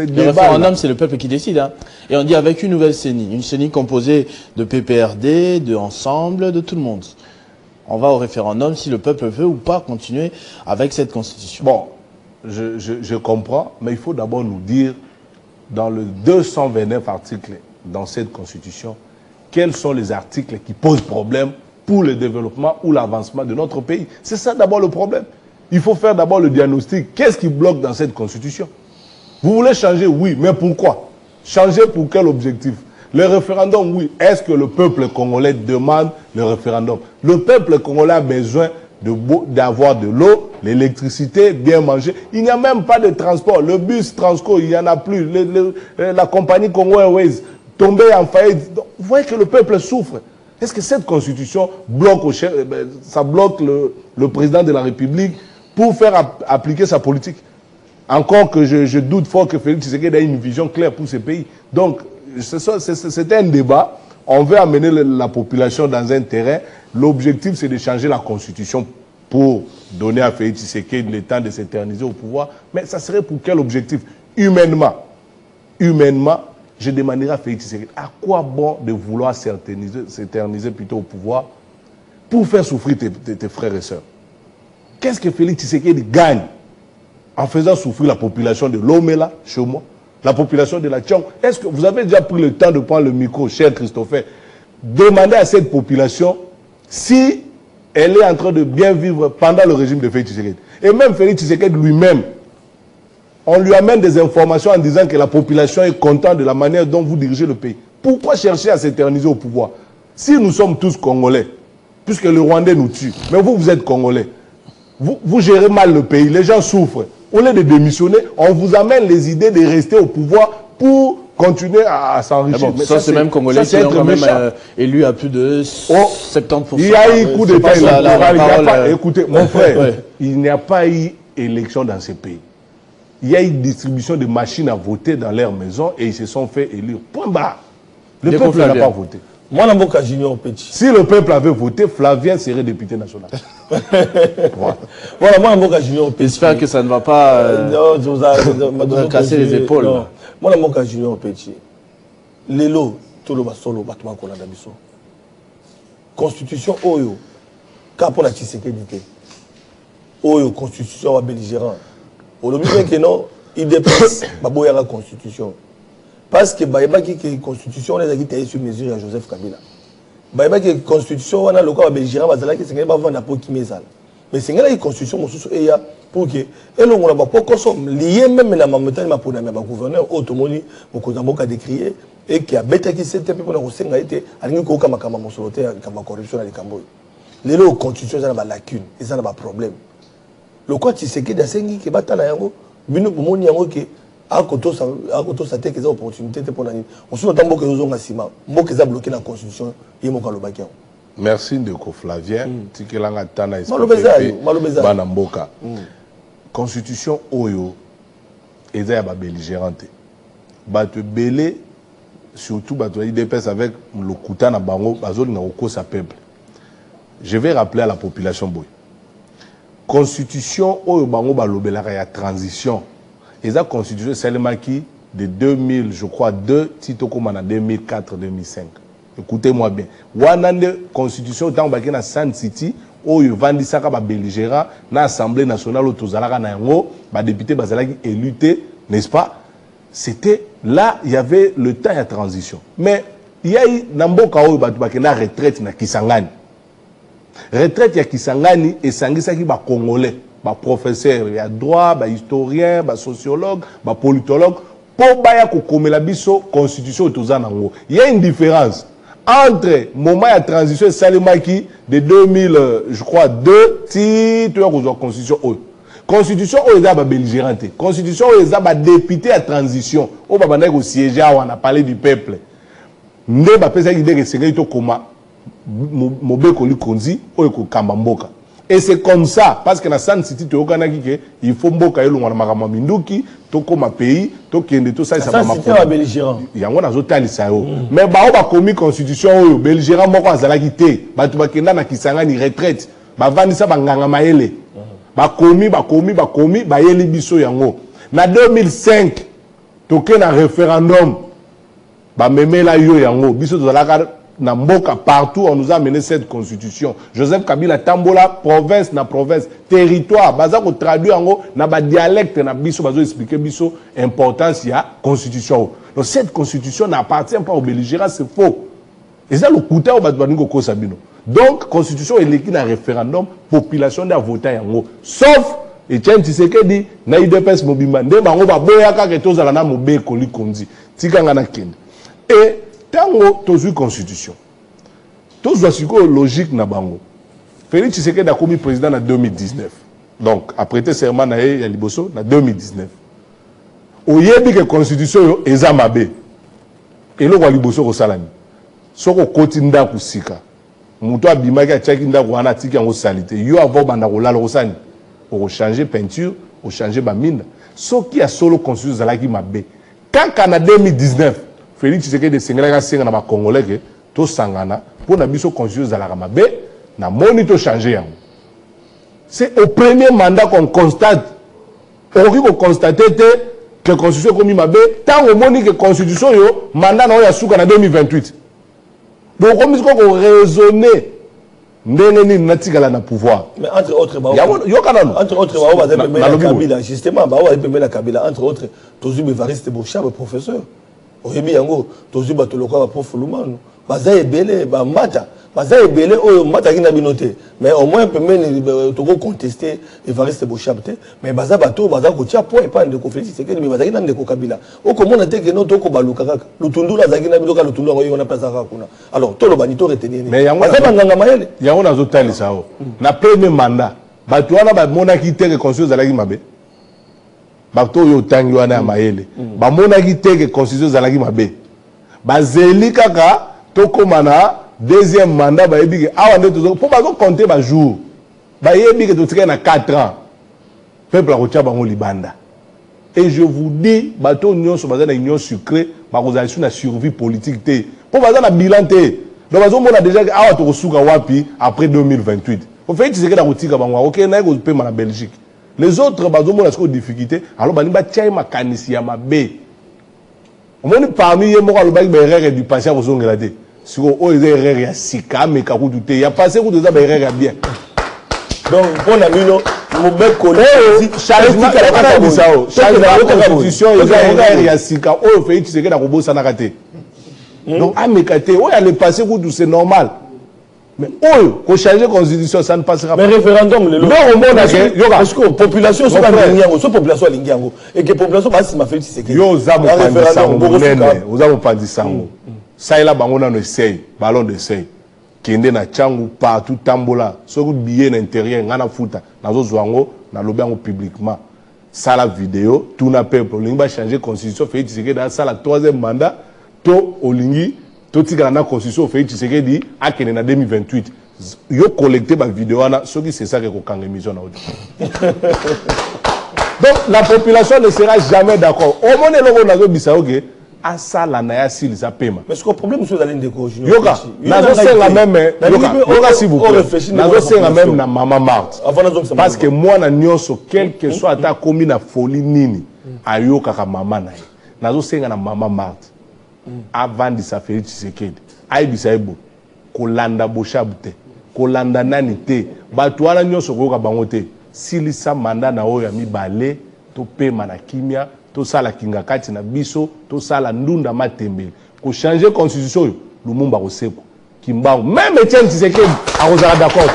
débats. Le référendum, c'est le peuple qui décide. Hein. Et on dit avec une nouvelle CENI, une CENI composée de PPRD, de Ensemble, de tout le monde. On va au référendum si le peuple veut ou pas continuer avec cette Constitution. Bon, je comprends, mais il faut d'abord nous dire, dans le 229 articles dans cette Constitution, quels sont les articles qui posent problème pour le développement ou l'avancement de notre pays. C'est ça d'abord le problème. Il faut faire d'abord le diagnostic. Qu'est-ce qui bloque dans cette Constitution? Vous voulez changer? Oui, mais pourquoi? Changer pour quel objectif? Le référendum, oui. Est-ce que le peuple congolais demande le référendum? Le peuple congolais a besoin d'avoir de l'eau, l'électricité, bien manger. Il n'y a même pas de transport. Le bus Transco, il n'y en a plus. La compagnie Congo Airways tombée en faillite. Donc, vous voyez que le peuple souffre. Est-ce que cette Constitution bloque, ça bloque le président de la République pour faire appliquer sa politique? Encore que je doute fort que Félix Tshisekedi ait une vision claire pour ce pays. Donc, c'est un débat. On veut amener la population dans un terrain. L'objectif, c'est de changer la Constitution pour donner à Félix Tshisekedi le temps de s'éterniser au pouvoir. Mais ça serait pour quel objectif? Humainement, je demanderai à Félix Tshisekedi, à quoi bon de vouloir s'éterniser plutôt au pouvoir pour faire souffrir tes frères et sœurs? Qu'est-ce que Félix Tshisekedi gagne en faisant souffrir la population de Lomela, chez moi, la population de la Tchang? Est-ce que vous avez déjà pris le temps de prendre le micro, cher Christopher, demander à cette population si elle est en train de bien vivre pendant le régime de Félix Tshisekedi? Et même Félix Tshisekedi lui-même, on lui amène des informations en disant que la population est contente de la manière dont vous dirigez le pays. Pourquoi chercher à s'éterniser au pouvoir? Si nous sommes tous Congolais, puisque le Rwandais nous tue, mais vous êtes Congolais, vous gérez mal le pays, les gens souffrent. Au lieu de démissionner, on vous amène les idées de rester au pouvoir pour continuer à s'enrichir. Bon, ça c'est même Congolais qui ont quand même élu à plus de 70%. Il y a eu coup d'État électoral. Écoutez, mon frère, il n'y a pas eu élection dans ce pays. Il y a eu distribution de machines à voter dans leur maison et ils se sont fait élire. Point barre. Le peuple n'a pas voté. Moi, je suis Junior Petit. Si le peuple avait voté, Flavien serait député national. Voilà, moi, je suis Junior Petit. J'espère que ça ne va pas casser les épaules. Non. Moi, je suis Junior Petit. Lélo, tout le monde solo, battement qu'on a d'habitude. constitution oyo ka pour la Tshisekedi te oyo constitution wa belligérant olobi bien que non IDPS baboya la constitution parce que bayeba ki constitution on est qui sur mesure à Joseph Kabila bayeba ki constitution wana lokwa wa belligérant bazala ki sengela ba vanda po kimezala mais sengela ki constitution mosusu eya pour que elongo na ba pokoso lié même na mamontagne ma pona ba gouverneur automoni mokonza mboka décrier et qui a bêté qui s'était pour la Rosenga était à l'unique au Kamakama Mosoloté, comme corruption à l'Ekamboy. Les lois constitution, ça n'a pas lacune, et ça n'a pas problème. Le quoi, tu sais que dans ce qui est battu là, bino pour mon yango qui a koto sa tête, qui a opportunité pour l'année. On se entend beaucoup que nous avons un ciment, beaucoup qui a bloqué la constitution, et mon calobakian. Merci de Flavien. Tikelanga tana Malobeza. Banamboka. Constitution Oyo, et ça y a pas belligérante. Batu belé. Surtout IDPS avec le Kouta na bango bazoli na oko sa peuple. Je vais rappeler à la population boy. Constitution oyo bango balobelaka ya transition. Et la constitution seulement qui de 2000 je crois 2 titoko mana 2004 2005. Écoutez-moi bien. Wanande constitution tant baki na San City oyo vandisaka ba belligérant na assemblée nationale otozalaka na yango ba député bazalaki éluté, n'est-ce pas? C'était là, il y avait le temps de transition. Mais il y a eu Namboka où il y a retraite na Kisangani. Retraite ya Kisangani et Sangisa qui ba congolais, ba professeur, il y a droit, ba historien, ba sociologue, ba politologue pour baya ko komela biso constitution tozanango. Il y a une différence entre moment de transition Salimaki de 2000 je crois 2 ti tu as constitution constitution aux aba belligérante constitution aux aba député à transition au babanda ko siéger on a parlé du peuple nde ba pesa idée que c'est to koma mobeko likonzi o ko kamba mboka et c'est comme ça parce que na San City to kanaki que il faut mboka elongwa na makama minduki to koma pays to kende to ça ba makoma belligérant yango na zotalisa yo mais ba o ba komi constitution oyo belligérant moko azalaki te batu bakenda na Kisangani retraite ba vandisa banganga maele bakomi bayeli biso yango na 2005 toke na référendum bamemela yo yango biso tozalaka na mboka partout on nous a mené cette constitution Joseph Kabila tambola province na province territoire baza ko traduire yango na ba dialecte na biso bazo expliquer biso importance ya constitution donc cette constitution n'appartient pas aux belligérants c'est faux et ça le kuta au bato baningo ko sabino. Donc, constitution est l'équipe d'un référendum, population n'a voté yango. Sauf, et tiens, tu sais que dit, na IDPS mobimba, nde bango ba boyaka ke tozala na mobe koli konzi. Tika ngana kende. Et, tango tozu constitution. Tozu siko logique na bango. Félix Tshisekedi a commis président en 2019. Donc, après te serment na ya liboso, en 2019. Oyebi que constitution yo eza mabe. Et lo kwa liboso ko salami. Soko kotinda kusika. Muto abimaki atiaki ndako wana atiki yango salite yo avant banda kolala kosani changer peinture changer baminda soki ya solo constitution zalaki mabe kaka na 2019 Félix Tshisekedi sengelaka senga na ba congolais ke to sangana pour na biso constitution zalaka mabe na moni to changer yango c'est au premier mandat qu'on constate on constate que constitution komi mabe tant au moni que constitution yo mandat na ya suka na 2028. Donc, comme il faut raisonner, ndenge natikala na pouvoir. Mais entre autres, justement, la Kabila, entre autres, Tozu Bevariste Bouchab, professeur. Oyebi yango, Tozu Batoloka, prof Lumanu. Baza ebele, ba mata. Baza ebele, oyo mata ki na binote. Mais au moins, peut même contester Evariste Bouchab. Mais baza bato, baza kotia po et pas de conflit. C'est que mais baza ki na ndeko Kabila. O comment on a été que non toko baluka kaka. Lutundu la zaki na biloka lutundu ngo yona pesa kaka kuna. Alors tolo banito retenir. Mais yango baza banganga mayele. Yango na zotali sao. Na premier mandat. Bato wana ba monaki te que constitution zalaki mabe. Bato yo tangi wana ya mayele. Ba monaki te que constitution zalaki mabe. Bazeli kaka tokomana deuxième mandat ba yebi ke awande tozo pour ba compter ba jour ba yebi ke totika na 4 ans peuple a kotia bango libanda et je vous dis bato nyonso baza na union sucrée ba kozala sur na survie politique te pour baza na bilan te donc bazo mona déjà que awa to kosuka wapi après 2028 au fait tu sais que na kotika bango OK na ko pema na Belgique les autres bazo mona ce difficulté alors bani ba tia makanisi ya mabe on moni parmi ye moko alobaki ba erreur du passé bozongela te. Si on est erreur ya sika mais ka kutu te ya passé kutu za ba erreur ya bien. Donc pour la mino mon bec collé changement ka bisao changement constitution ya erreur ya sika o fait tu sais que na ko bossa na kate. Donc amekate o ya le passé kutu c'est normal. Mais pour changer la constitution, ça ne passera pas. Mais référendum, le non, au monde, parce que la population, c'est pas la population et que la population, c'est ma fête, c'est que. Yo, ça m'a pas dit ça. Ça, il a un essai, ballon d'essai. Kende na changu partout, tambola. Ce que billet l'intérieur, on a foutu. Dans les zoango, dans le publiquement. Ça, la vidéo, tout n'a pas pour changer la constitution. Fait que dans ça, la troisième mandat, tout au lingui. Tout ce qui est dans la constitution, fait que tu sais dit à 2028. Yo collecté ma vidéo ce qui c'est ça que quand émission donc la population ne sera jamais d'accord. Au moins le logo bisa OK à ça la naya sil ça paiement. Mais ce que problème c'est d'aller déco. Yoka nazo senga même yoka si vous plaît. Nazo senga même na Mama Marthe. Parce que moi na nyonso quel que soit ta commune na folie nini ayoka ka mama na. Nazo senga na Mama Marthe. Avant de sa Félix Tshisekedi aibisa ebo kolanda boshabute kolanda nani te bato wana nyonso koyoka bango te silisa manda na oyo ya mibale to pema na kimia to sala kinga kati na biso to sala ndunda matembele ko changer constitution oyo Lumumba koseko kimbango même Etienne Tshisekedi akozala d'accord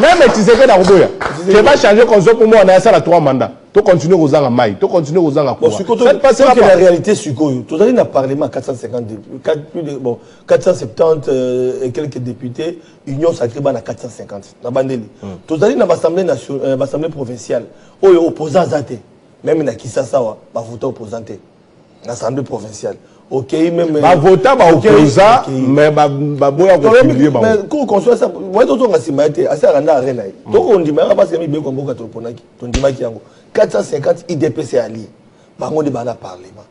même Tshisekedi akoboya je va changer constitution pour moi na sala 3 mandats. Tu continues aux ans à maille, tu continues aux ans à quoi. Ça que la réalité c'est que tu as dit parlement 470 et quelques députés, Union sacrée à 450. Na bandeli. Tu as dit dans l'assemblée provinciale, opposants zate, même na Kisasawa, ba voter opposanté. L'assemblée provinciale. OK, même ba voter ba opposant mais ba boya ko publier ba. Mais ko construire ça, moi to nga simaite, asa randa arena. To on dit mais parce que mi be ko mboka to ponaki, to ndimaki yango. 450 IDPC alliés. Bango de bana parlement.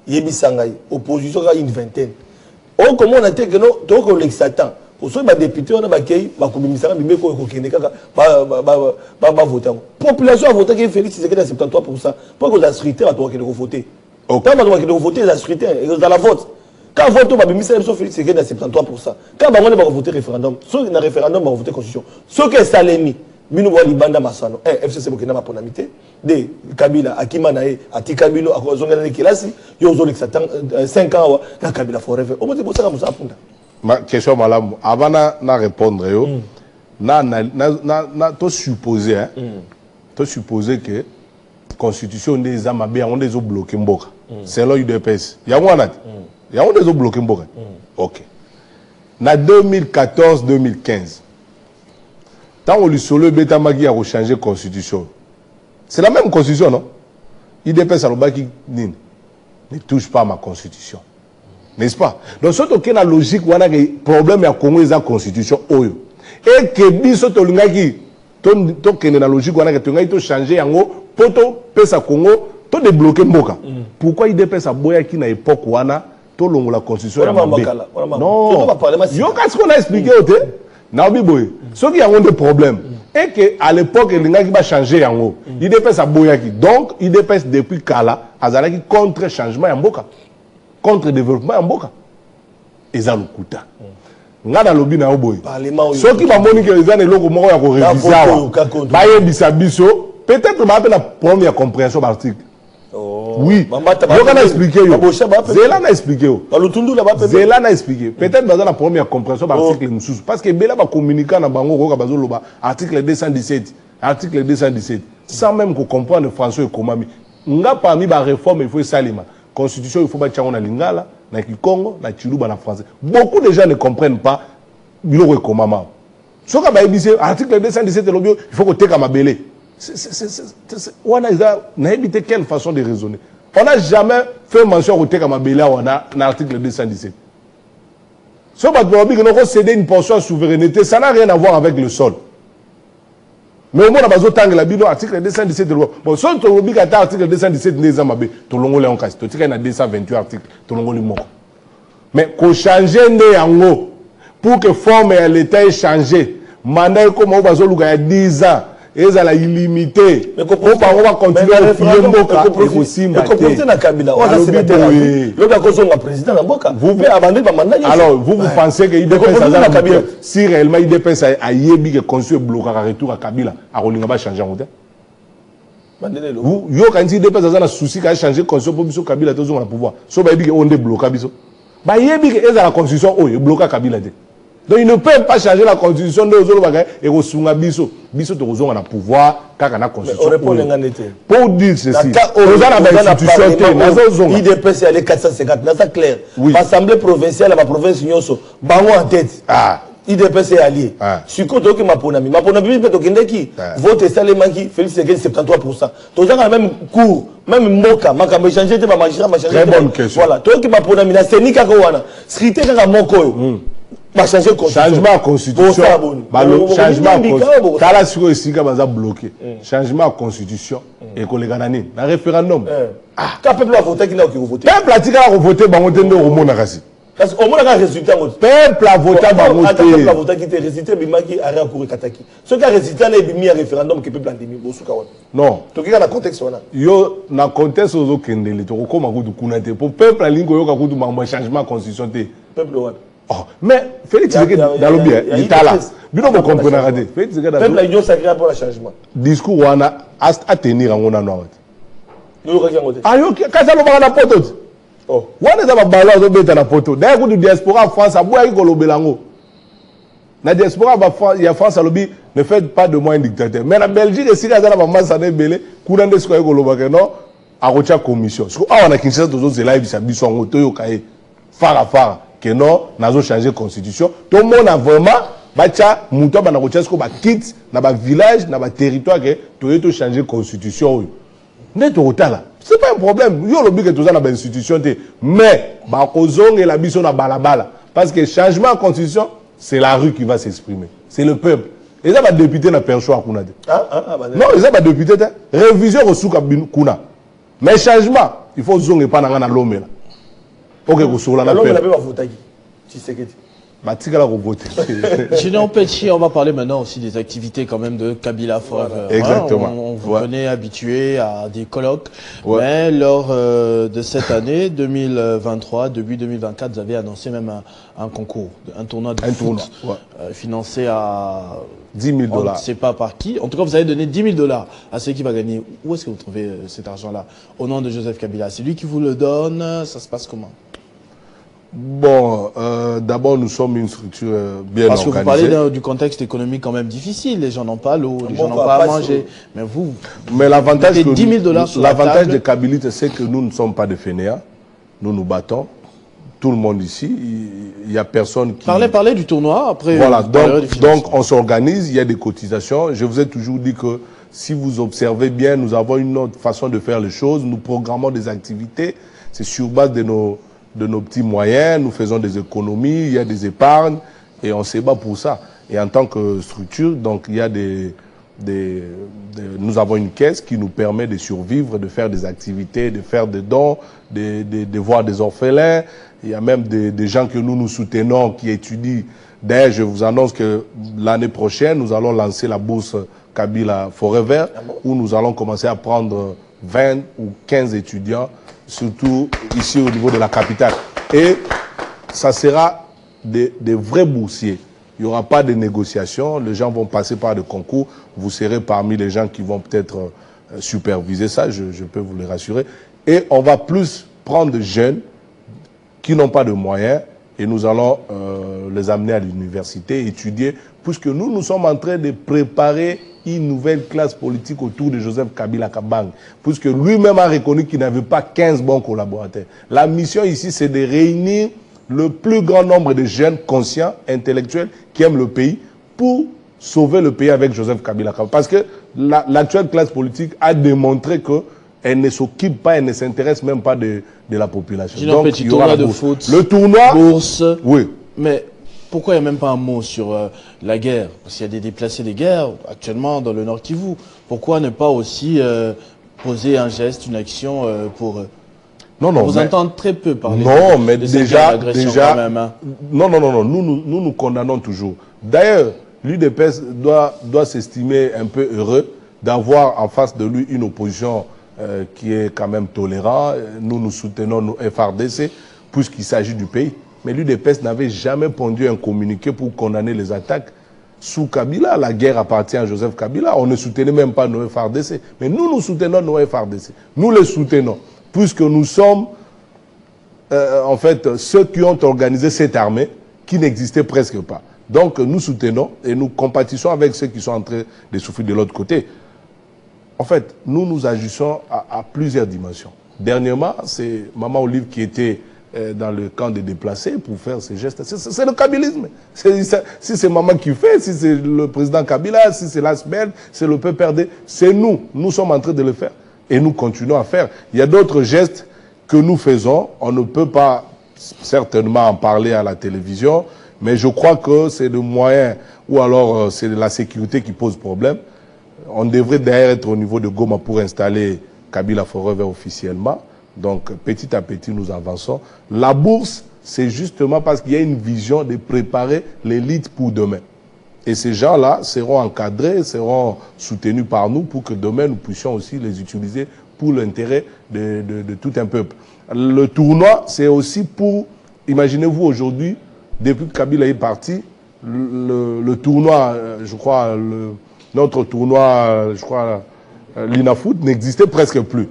Yebisangai, opposition a une vingtaine. On comment on a été que non, donc on l'exattend. Pour ceux qui sont députés, on a bakay, bakobimisanga bimeko kokende kaka ba voter. Population a voté que Félix Tshisekedi à 73%. Pas que la sécurité va toi qui voter. Tant que tu vas voter la sécurité dans la vote. Quand vote on va bimisa Félix Tshisekedi à 73%. Quand bango va voter référendum, ceux qui na référendum va voter constitution. Ceux qui salemi Minu wa libanda masano FCC Burkina maponamité de Kabila Akimanae Atikabilo akozongela ne kilasi yo zo l'exatan 5 ans na Kabila forever o mote bosaka musa punda ma question malamu avant na répondre yo na to supposer to supposer que constitution des amabe on des bloquer mboka c'est là UDPS ya wana ya on des bloquer mboka OK na 2014 2015 tant on lui solo beta magi a changer constitution. C'est la même constitution non? IDPS alobaki nini ne touche pas à ma constitution. N'est-ce pas? Donc surtout que la logique wana que problème ya Congo est la constitution oyo. Et que biso to lingaki to kene na logique wana que to ngai to changer yango poto pesa Congo to débloquer mboka. Pourquoi IDPS aboyaki na époque wana to longo la constitution ya Mabé? Non. Yo qu'est-ce qu'on a expliqué au té? Naobi boy. Ceux qui ont des problèmes. Et qu'à l'époque, il y a qui changer en haut. Il dépasse à Boyaki. Donc, il dépasse depuis Kala, Azalaki contre changement en Boka. Contre développement en Boka. Et ça le coûte. Nga na lobby na oboy. Ceux qui va moniquer les années loko moko ya ko réviser. Ba yebisa biso, peut-être ba la première compréhension de l'article. Oui, je vais expliquer. Zéla n'a expliqué. Zéla n'a expliqué. Peut-être dans la première compréhension de l'article, parce que Bela va communiquer dans Bango, article 217. Article 217. Sans même qu'on comprenne le français et comment. Nga parmi la réforme, il faut salima. Constitution, il faut battre en lingala, na Kikongo, na Chiluba, na français. Beaucoup de gens ne comprennent pas le recommandement. Ce qu'on va dire, article 217, il faut que tu aies ma belé. On a évité quelle façon de raisonner. On n'a jamais fait mention au Tekamabela ou à l'article 217. Si on a cédé une portion de souveraineté, ça n'a rien à voir avec le sol. Mais au moins, on a besoin de l'article 217 de loi. Bon, si on a l'article 217 de l'Amabé, tout le monde est en cas. Tout le monde a 228 articles, tout le monde est mort. Mais qu'on change en haut, pour que forme et l'état ait changé, mandat comme on va 10 ans. ezala illimité. On va continuer à filer Mboka et aussi alors, vous pensez que IDPS, si réellement IDPS a yébi que construit bloqué à retour à Kabila, à Rolinga va changer en route. Vous, quand IDPS a un souci qu'à changer constitution pour Kabila, tous ont le pouvoir. Sauf que on est bloqué. Bah yébi que la constitution, oh, il bloque à Kabila. Donc, ils ne peuvent pas changer la constitution de Ozolo et Osunga Biso. Biso de Ozolo a le pouvoir, car on a la constitution. Pour dire ceci, on a la constitution. IDPS est 450, c'est clair. L'Assemblée provinciale, la province Nyonso, Bango en tête. IDPS est allié. Si vous avez Maponami, Maponami, vote Salemaki, Félix Seguin, 73%. Tous ont le même cours, même Moka, Makamba changé, magistrat, très bonne question. Voilà. Tous qui Maponami, la Sénika Kawana, Srité Moko. Changement à constitution. Changement à constitution. Bloqué. Changement à constitution. Et qu'on les gagne. Un référendum. Quand le peuple a voté, qui a voté. Le peuple a voté, il a voté. Parce qu'au moins, il y a un résultat. Le peuple a voté, il a voté. Le peuple a voté, qui était résultat, il a recouru Kataki. Ce qui a résultat, il a mis un référendum qui peut planter. Non. Donc, il y a un contexte. Yo, dans le contexte, il y a un contexte. Pour le peuple, il y a un changement de constitution. Peuple, oh, mais Félix Tshisekedi dans le bien, il est là. Bino vous comprenez raté. Félix Tshisekedi dans le bien. Sacré pour le changement. Discours wana à tenir en ona noir. Yo ka kiangote. Ayo kaza lo bana poto. Oh. Wana za babala zo beta na poto. D'ailleurs du diaspora France aboya ko lobelango. Na diaspora ba France, il y a France lobby ne faites pas de moi un dictateur. Mais la Belgique si kaza na ba massa na belé, kuna ndesko ko lobaka non a rocha commission. Parce que on a Kinshasa tozo zela biso biso ngoto yo kae. Fara que non, nous avons changé la constitution. Tout le monde a vraiment quitte dans le village, dans le territoire, que tout a changé la constitution. Ce n'est pas un problème. Il y a que tout ça dans l'institution. Mais, il y a la mission dans balabala. Parce que le changement de constitution, c'est la rue qui va s'exprimer. C'est le peuple. Et ça va député dans le choix. Non, ça va député. Révision au souk kuna. Mais changement, il faut zonger pas dans l'homme. Ok, vous sur la on va parler maintenant aussi des activités quand même de Kabila Forever. Exactement. On vous connaît habitué à des colloques, mais lors de cette année 2023, début 2024, vous avez annoncé même un concours, un tournoi de foot financé à 10 000 $. On ne sait pas par qui. En tout cas, vous avez donné 10 000 $ à ceux qui va gagner. Où est-ce que vous trouvez cet argent-là? Au nom de Joseph Kabila. C'est lui qui vous le donne. Ça se passe comment? Bon, d'abord, nous sommes une structure bien organisée. Parce que vous parlez du contexte économique quand même difficile. Les gens n'ont pas l'eau, les gens n'ont pas à manger. Mais vous, l'avantage de 10 000 $ sur la table. L'avantage de Kabila, c'est que nous ne sommes pas des fainéants. Nous nous battons. Tout le monde ici. Il n'y a personne qui... Parlez du tournoi. Après, voilà, donc on s'organise, il y a des cotisations. Je vous ai toujours dit que si vous observez bien, nous avons une autre façon de faire les choses. Nous programmons des activités. C'est sur base de nos petits moyens, nous faisons des économies, il y a des épargnes et on se bat pour ça. Et en tant que structure, donc il y a nous avons une caisse qui nous permet de survivre, de faire des activités, de faire des dons, de voir des orphelins. Il y a même des gens que nous soutenons qui étudient. D'ailleurs, je vous annonce que l'année prochaine, nous allons lancer la bourse Kabila Forever, où nous allons commencer à prendre 20 ou 15 étudiants, surtout ici au niveau de la capitale. Et ça sera des vrais boursiers. Il n'y aura pas de négociations. Les gens vont passer par des concours. Vous serez parmi les gens qui vont peut-être superviser ça, je peux vous le rassurer. Et on va plus prendre des jeunes qui n'ont pas de moyens et nous allons les amener à l'université, étudier, puisque nous sommes en train de préparer une nouvelle classe politique autour de Joseph Kabila Kabang, puisque lui-même a reconnu qu'il n'avait pas 15 bons collaborateurs. La mission ici, c'est de réunir le plus grand nombre de jeunes conscients, intellectuels, qui aiment le pays, pour sauver le pays avec Joseph Kabila Kabang. Parce que l'actuelle classe politique a démontré qu'elle ne s'occupe pas, elle ne s'intéresse même pas de la population. Donc, il y aura de foot, le tournoi, bourse, oui. Mais pourquoi il n'y a même pas un mot sur la guerre? Parce qu'il y a des déplacés des guerres actuellement dans le Nord Kivu. Pourquoi ne pas aussi poser un geste, une action pour eux? Non, vous entendez très peu parler mais déjà, quand même, hein. Non, nous condamnons toujours. D'ailleurs, l'UDPS doit s'estimer un peu heureux d'avoir en face de lui une opposition qui est quand même tolérante. Nous soutenons nos FRDC puisqu'il s'agit du pays. Mais l'UDPS n'avait jamais pondu un communiqué pour condamner les attaques sous Kabila. La guerre appartient à Joseph Kabila. On ne soutenait même pas nos FRDC. Mais nous soutenons nos FRDC. Nous les soutenons puisque nous sommes en fait ceux qui ont organisé cette armée qui n'existait presque pas. Donc nous soutenons et nous compatissons avec ceux qui sont en train de souffrir de l'autre côté. En fait, nous agissons à plusieurs dimensions. Dernièrement, c'est Maman Olive qui était dans le camp des déplacés pour faire ces gestes. C'est le kabylisme. Si c'est Maman qui fait, si c'est le président Kabila, si c'est l'ASBEL, c'est le PPRD, c'est nous. Nous sommes en train de le faire. Et nous continuons à faire. Il y a d'autres gestes que nous faisons. On ne peut pas certainement en parler à la télévision, mais je crois que c'est le moyen, ou alors c'est la sécurité qui pose problème. On devrait d'ailleurs être au niveau de Goma pour installer Kabila Forever officiellement. Donc petit à petit, nous avançons. La bourse, c'est justement parce qu'il y a une vision de préparer l'élite pour demain. Et ces gens-là seront encadrés, seront soutenus par nous pour que demain, nous puissions aussi les utiliser pour l'intérêt de tout un peuple. Le tournoi, c'est aussi pour, imaginez-vous aujourd'hui, depuis que Kabila est parti, le tournoi, je crois, notre tournoi, je crois, l'INAFOOT n'existait presque plus.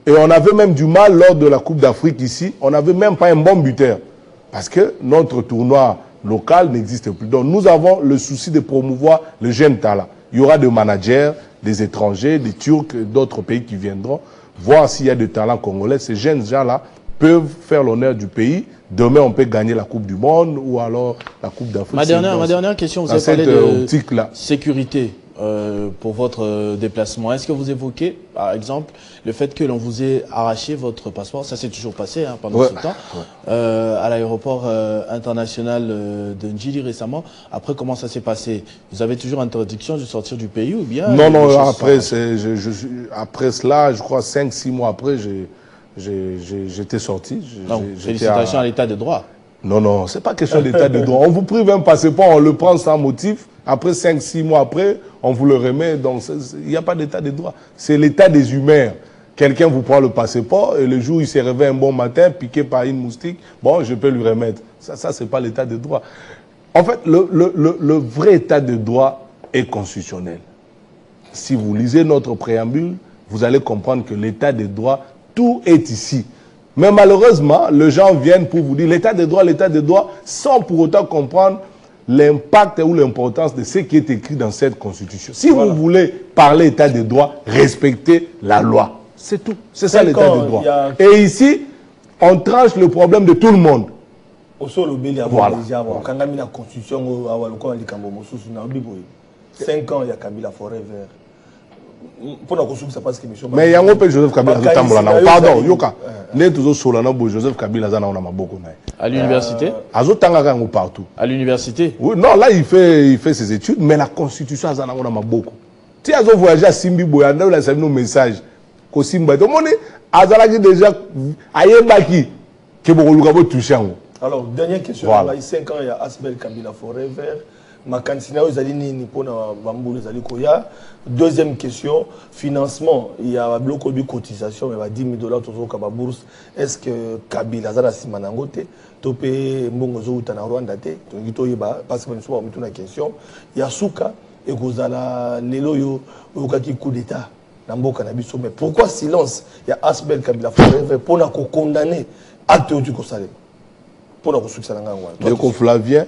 Et on avait même du mal lors de la Coupe d'Afrique ici, on n'avait même pas un bon buteur. Parce que notre tournoi local n'existe plus. Donc nous avons le souci de promouvoir le jeune talent. Il y aura des managers, des étrangers, des Turcs, d'autres pays qui viendront voir s'il y a des talents congolais. Ces jeunes gens-là peuvent faire l'honneur du pays. Demain, on peut gagner la Coupe du Monde ou alors la Coupe d'Afrique. Ma dernière question, vous avez parlé de sécurité pour votre déplacement. Est-ce que vous évoquez, par exemple, le fait que l'on vous ait arraché votre passeport? Ça s'est toujours passé pendant ce temps, à l'aéroport international de Ndjili récemment. Après, comment ça s'est passé? Vous avez toujours interdiction de sortir du pays ou bien? Non, après, après cela, je crois 5-6 mois après, j'étais sorti. Félicitations à l'état de droit. Non, c'est pas question d'état de droit. On vous prive un passeport, on le prend sans motif. Après 5-6 mois après, on vous le remet. Donc, il n'y a pas d'état de droit. C'est l'état des humains. Quelqu'un vous prend le passeport et le jour où il s'est réveillé un bon matin, piqué par une moustique, bon, je peux lui remettre. Ça c'est pas l'état de droit. En fait, le vrai état de droit est constitutionnel. Si vous lisez notre préambule, vous allez comprendre que l'état de droit, tout est ici. Mais malheureusement, les gens viennent pour vous dire l'état de droit, sans pour autant comprendre l'impact ou l'importance de ce qui est écrit dans cette constitution. Si vous voulez parler état de droit, respectez la loi. C'est tout. C'est ça l'état de droit. Et ici, on tranche le problème de tout le monde. Voilà. 5 ans, il y a Kabila Forever. Mais il y a un peu Joseph Kabila. Pardon, Yoka. Joseph Kabila à l'université partout. À l'université? Oui, non, là il fait ses études, mais la constitution a beaucoup. Si vous avez voyagé à Simbi Boya, vous avez un message. Alors, dernière question. Voilà. 5 ans, il y a Asbel Kabila Forever. Ma candidature, deuxième question, financement. Il y a beaucoup de cotisation, il y a 10 000 $ pour la bourse. Est-ce que Kabila a Simanangote, Topé Mbongozo ou Rwanda, parce que nous avons une question. Il y a Souka et Gozala Leloyo, Okaki coup d'État. Mais pourquoi silence? Il y a Asbel Kabila Forever pour condamner acte du Kosalem. Pour la construction de Flavien.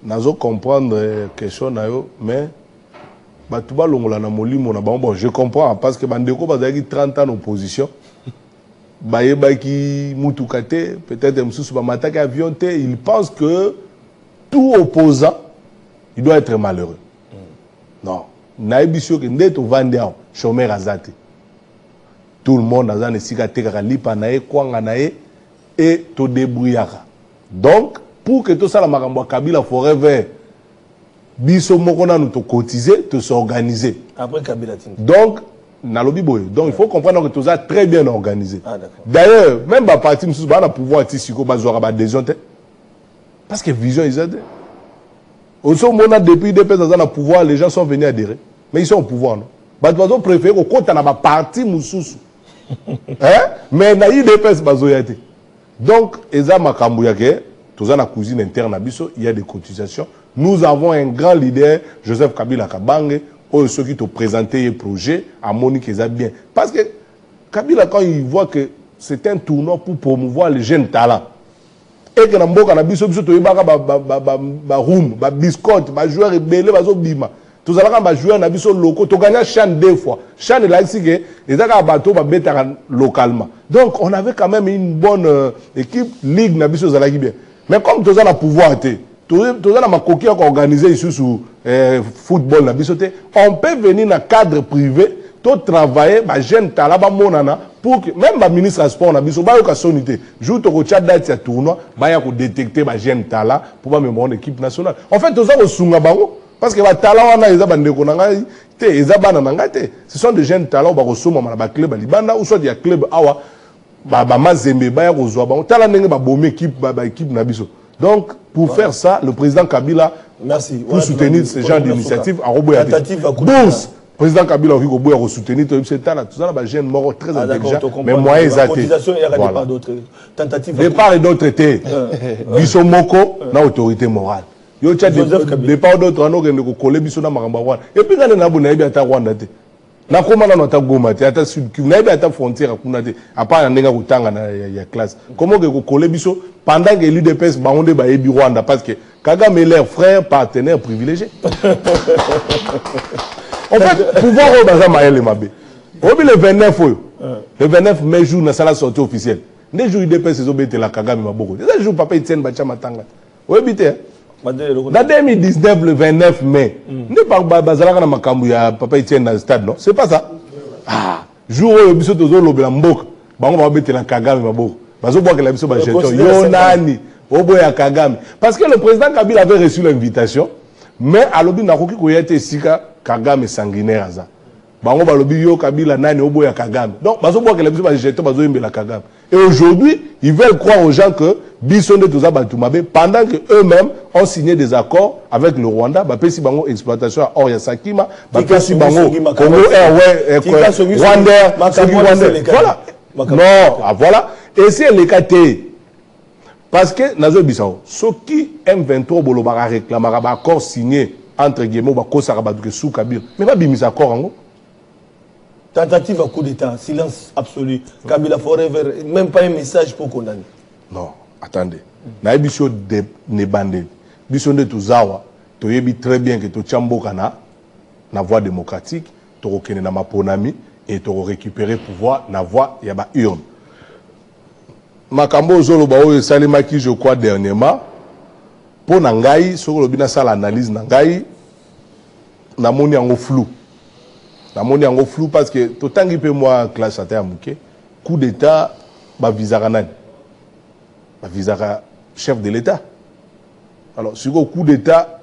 Nazo comprendre question na yo, mais batuba longola na molimo na bon je comprends parce que bandeko bazaki 30 ans en opposition. Bayebaki mutukate, peut-être msusu ba mataka avion te, il pense que tout opposant il doit être malheureux. Non, naibisio ke ndeto vandia chômeur azate. Tout le monde a ne sikate ka lipa nae kwanga nae et to débrouillard. Donc pour que tout ça, la Marambo Kabila Forever, biso mokona nous te cotiser, te s'organiser. Après Kabila. Donc, nalobi boy. Donc, il faut comprendre que tout ça très bien organisé. Ah, d'ailleurs, même la partie nous va pouvoir ici, parce que vision ils aident. Aussi, depuis des pays dans le pouvoir, les gens sont venus adhérer. Mais ils sont au pouvoir, non? Ils ont préféré qu'on compte dans parti moussous. Mais il y a eu des pays bazoyate. Donc, Eza Makambouyake, tous la cuisine interne à Bisso, il y a des cotisations. Nous avons un grand leader, Joseph Kabila Kabange, ceux qui t'ont présenté les projets, à Monique Eza bien. Parce que Kabila, quand il voit que c'est un tournoi pour promouvoir les jeunes talents, et que dans le cas biso biso to yebaka ba room ba biscotte ba joueur ebele bazo bima tous alaka ba joueur na biso locaux to gagner CHAN 2 fois CHAN la que les aka bateau ba betaka localement. Donc on avait quand même une bonne équipe ligue na biso zalaki bien. Mais comme tous la pouvoir té tous la makoki a organisé ici sur football na biso té, on peut venir dans cadre privé to travailler ba jeune talent ba monana pour que même le ministre des Sports, il y a une sonité. Jour où il y a un tournoi, il y a détecter les jeunes talents pour avoir une équipe nationale. En fait, parce que les talents, ce sont des jeunes talents qui sont dans le club ou soit des clubs qui donc, pour faire ça, le président Kabila, pour soutenir ce genre d'initiative, a bourse. Le président Kabila a soutenu tout ça, tout ça, les jeunes morts très intelligents, mais moyens athées. Départ et d'autres étaient. Biso Moko, na autorité morale. Yo tcha départ d'autres, on a collé Biso na Marambawan. Et puis, on a un ata Rwanda. Na koma na nota goma te ata sud Kivu na ata frontière kuna te apa na kutanga na ya classe. Comment que collé Biso pendant que l'UDPS ba onde ba yebi Rwanda parce que Kagame est leur frère, partenaire privilégié. En fait, pouvoir au bazar Maël Mabé. Le 29 le 29 mai jour na sala sortie officielle. Les jours IDP ces obété la Kagame Maboko. Les jours papa Etienne Bacha Matanga. Oui bité. Dans 2019 le 29 mai. Ne pas bazar na makambu ya papa Etienne dans le stade non, c'est pas ça. Ah, jour où biso tozo lobela mboko. Ba on va obété la Kagame Maboko. Bazo boire que la biso ba jeton yo nani oboya Kagame parce que le président Kabila avait reçu l'invitation mais à l'obi na koki ko yete sika Kagame sanguinaire aza. Bango balobi yo Kabila nani oboya Kagame. Donc bazo boire que la biso ba jeton bazo yembela Kagame. Et aujourd'hui, ils veulent croire aux gens que Bissonde Toza Batumabe pendant que eux-mêmes ont signé des accords avec le Rwanda, bah si bango exploitation à Oria Sakima, bah si bango Congo Airway Rwanda, voilà. Non, ah, voilà. Et c'est le cas parce que Nazo Bissau, ceux qui M23 Bolobara réclamera un accord signé entre guillemets ba ko sarabaduke sous Kabila. Mais pas bimis accord en tentative à coup d'état, silence absolu. Kabila forever, même pas un message pour condamner. Non, attendez. Na biso de nebande. Biso de tuzawa, to yebi très bien que to chamboka na voie démocratique, to rekene na maponami et to récupérer pouvoir na voie ya ba urne. Makambo zolo ba o salimaki je crois dernièrement pour nangai soko lobina sala analyse nangai na moni en flou. Na moni en flou parce que to tangi pe moi classe ata muke coup d'état ba visara nani. Ba visara chef de l'état. Alors sur le coup d'état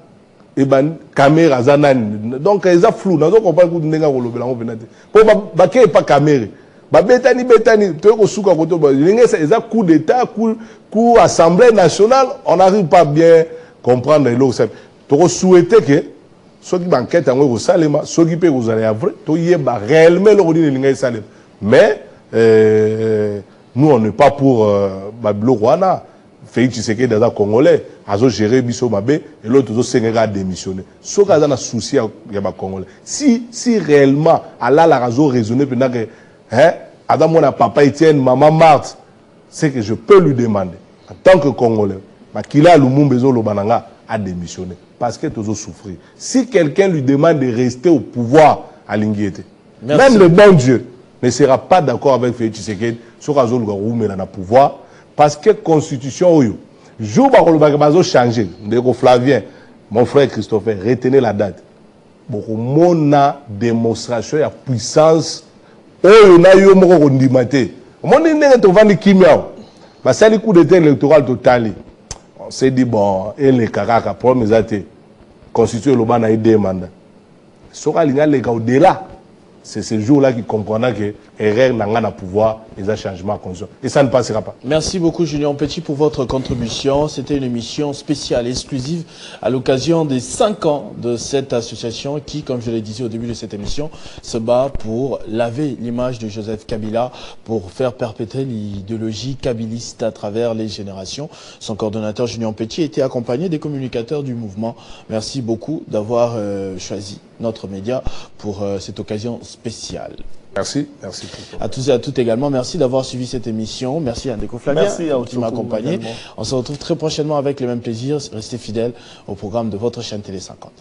et ban caméra zanani. Donc ils a flou, nous comprendre coup ndenga ko lobela on venate. Pour ba ke pas caméra. Ba betani to ko suka ko to ba eza coup d'état coup assemblée nationale, on n'arrive pas bien comprendre le ça. To souhaiter que ceux qui banquette en au salema, ceux qui peuvent vous aller à vrai, to yeba réellement le ordine linga salem. Mais nous on n'est pas pour Babilo Rwanda. Félix Tshisekedi dans Congolais, azo gérer biso mabe et l'autre zo sengera démissionner. Ce cas dans souci ya ba Congolais. Si réellement Allah la raison raisonner pendant que Adam mon papa Etienne, maman Marthe, c'est que je peux lui demander en tant que Congolais, Makila Lumumba zo lobananga a démissionner parce que tous souffrir. Si quelqu'un lui demande de rester au pouvoir à Linguiété, même le bon Dieu ne sera pas d'accord avec Félix Tshisekedi sur raison le na pouvoir. Parce que la constitution, le jour où on va changer, Flavien, mon frère Christopher, retenez la date. Mon démonstration de la puissance, on a eu un dimate. On a dit que kimia. C'est le coup d'état électoral total. On s'est dit, bon, et les caracas, problème est constitué le ban a eu des mandats. Sera l'ingénieur au-delà. c'est ce jour-là qu'il comprendra que erreur n'a pas pouvoir et un changement à condition. Et ça ne passera pas. Merci beaucoup Julien Petit pour votre contribution. C'était une émission spéciale, exclusive, à l'occasion des 5 ans de cette association qui, comme je l'ai dit au début de cette émission, se bat pour laver l'image de Joseph Kabila, pour faire perpétrer l'idéologie kabiliste à travers les générations. Son coordonnateur Julien Petit était accompagné des communicateurs du mouvement. Merci beaucoup d'avoir choisi notre média pour cette occasion spéciale. Merci, merci. À tous et à toutes également, merci d'avoir suivi cette émission. Merci à Ndeko Flavien qui m'a accompagné. On se retrouve très prochainement avec le même plaisir. Restez fidèles au programme de votre chaîne Télé 50.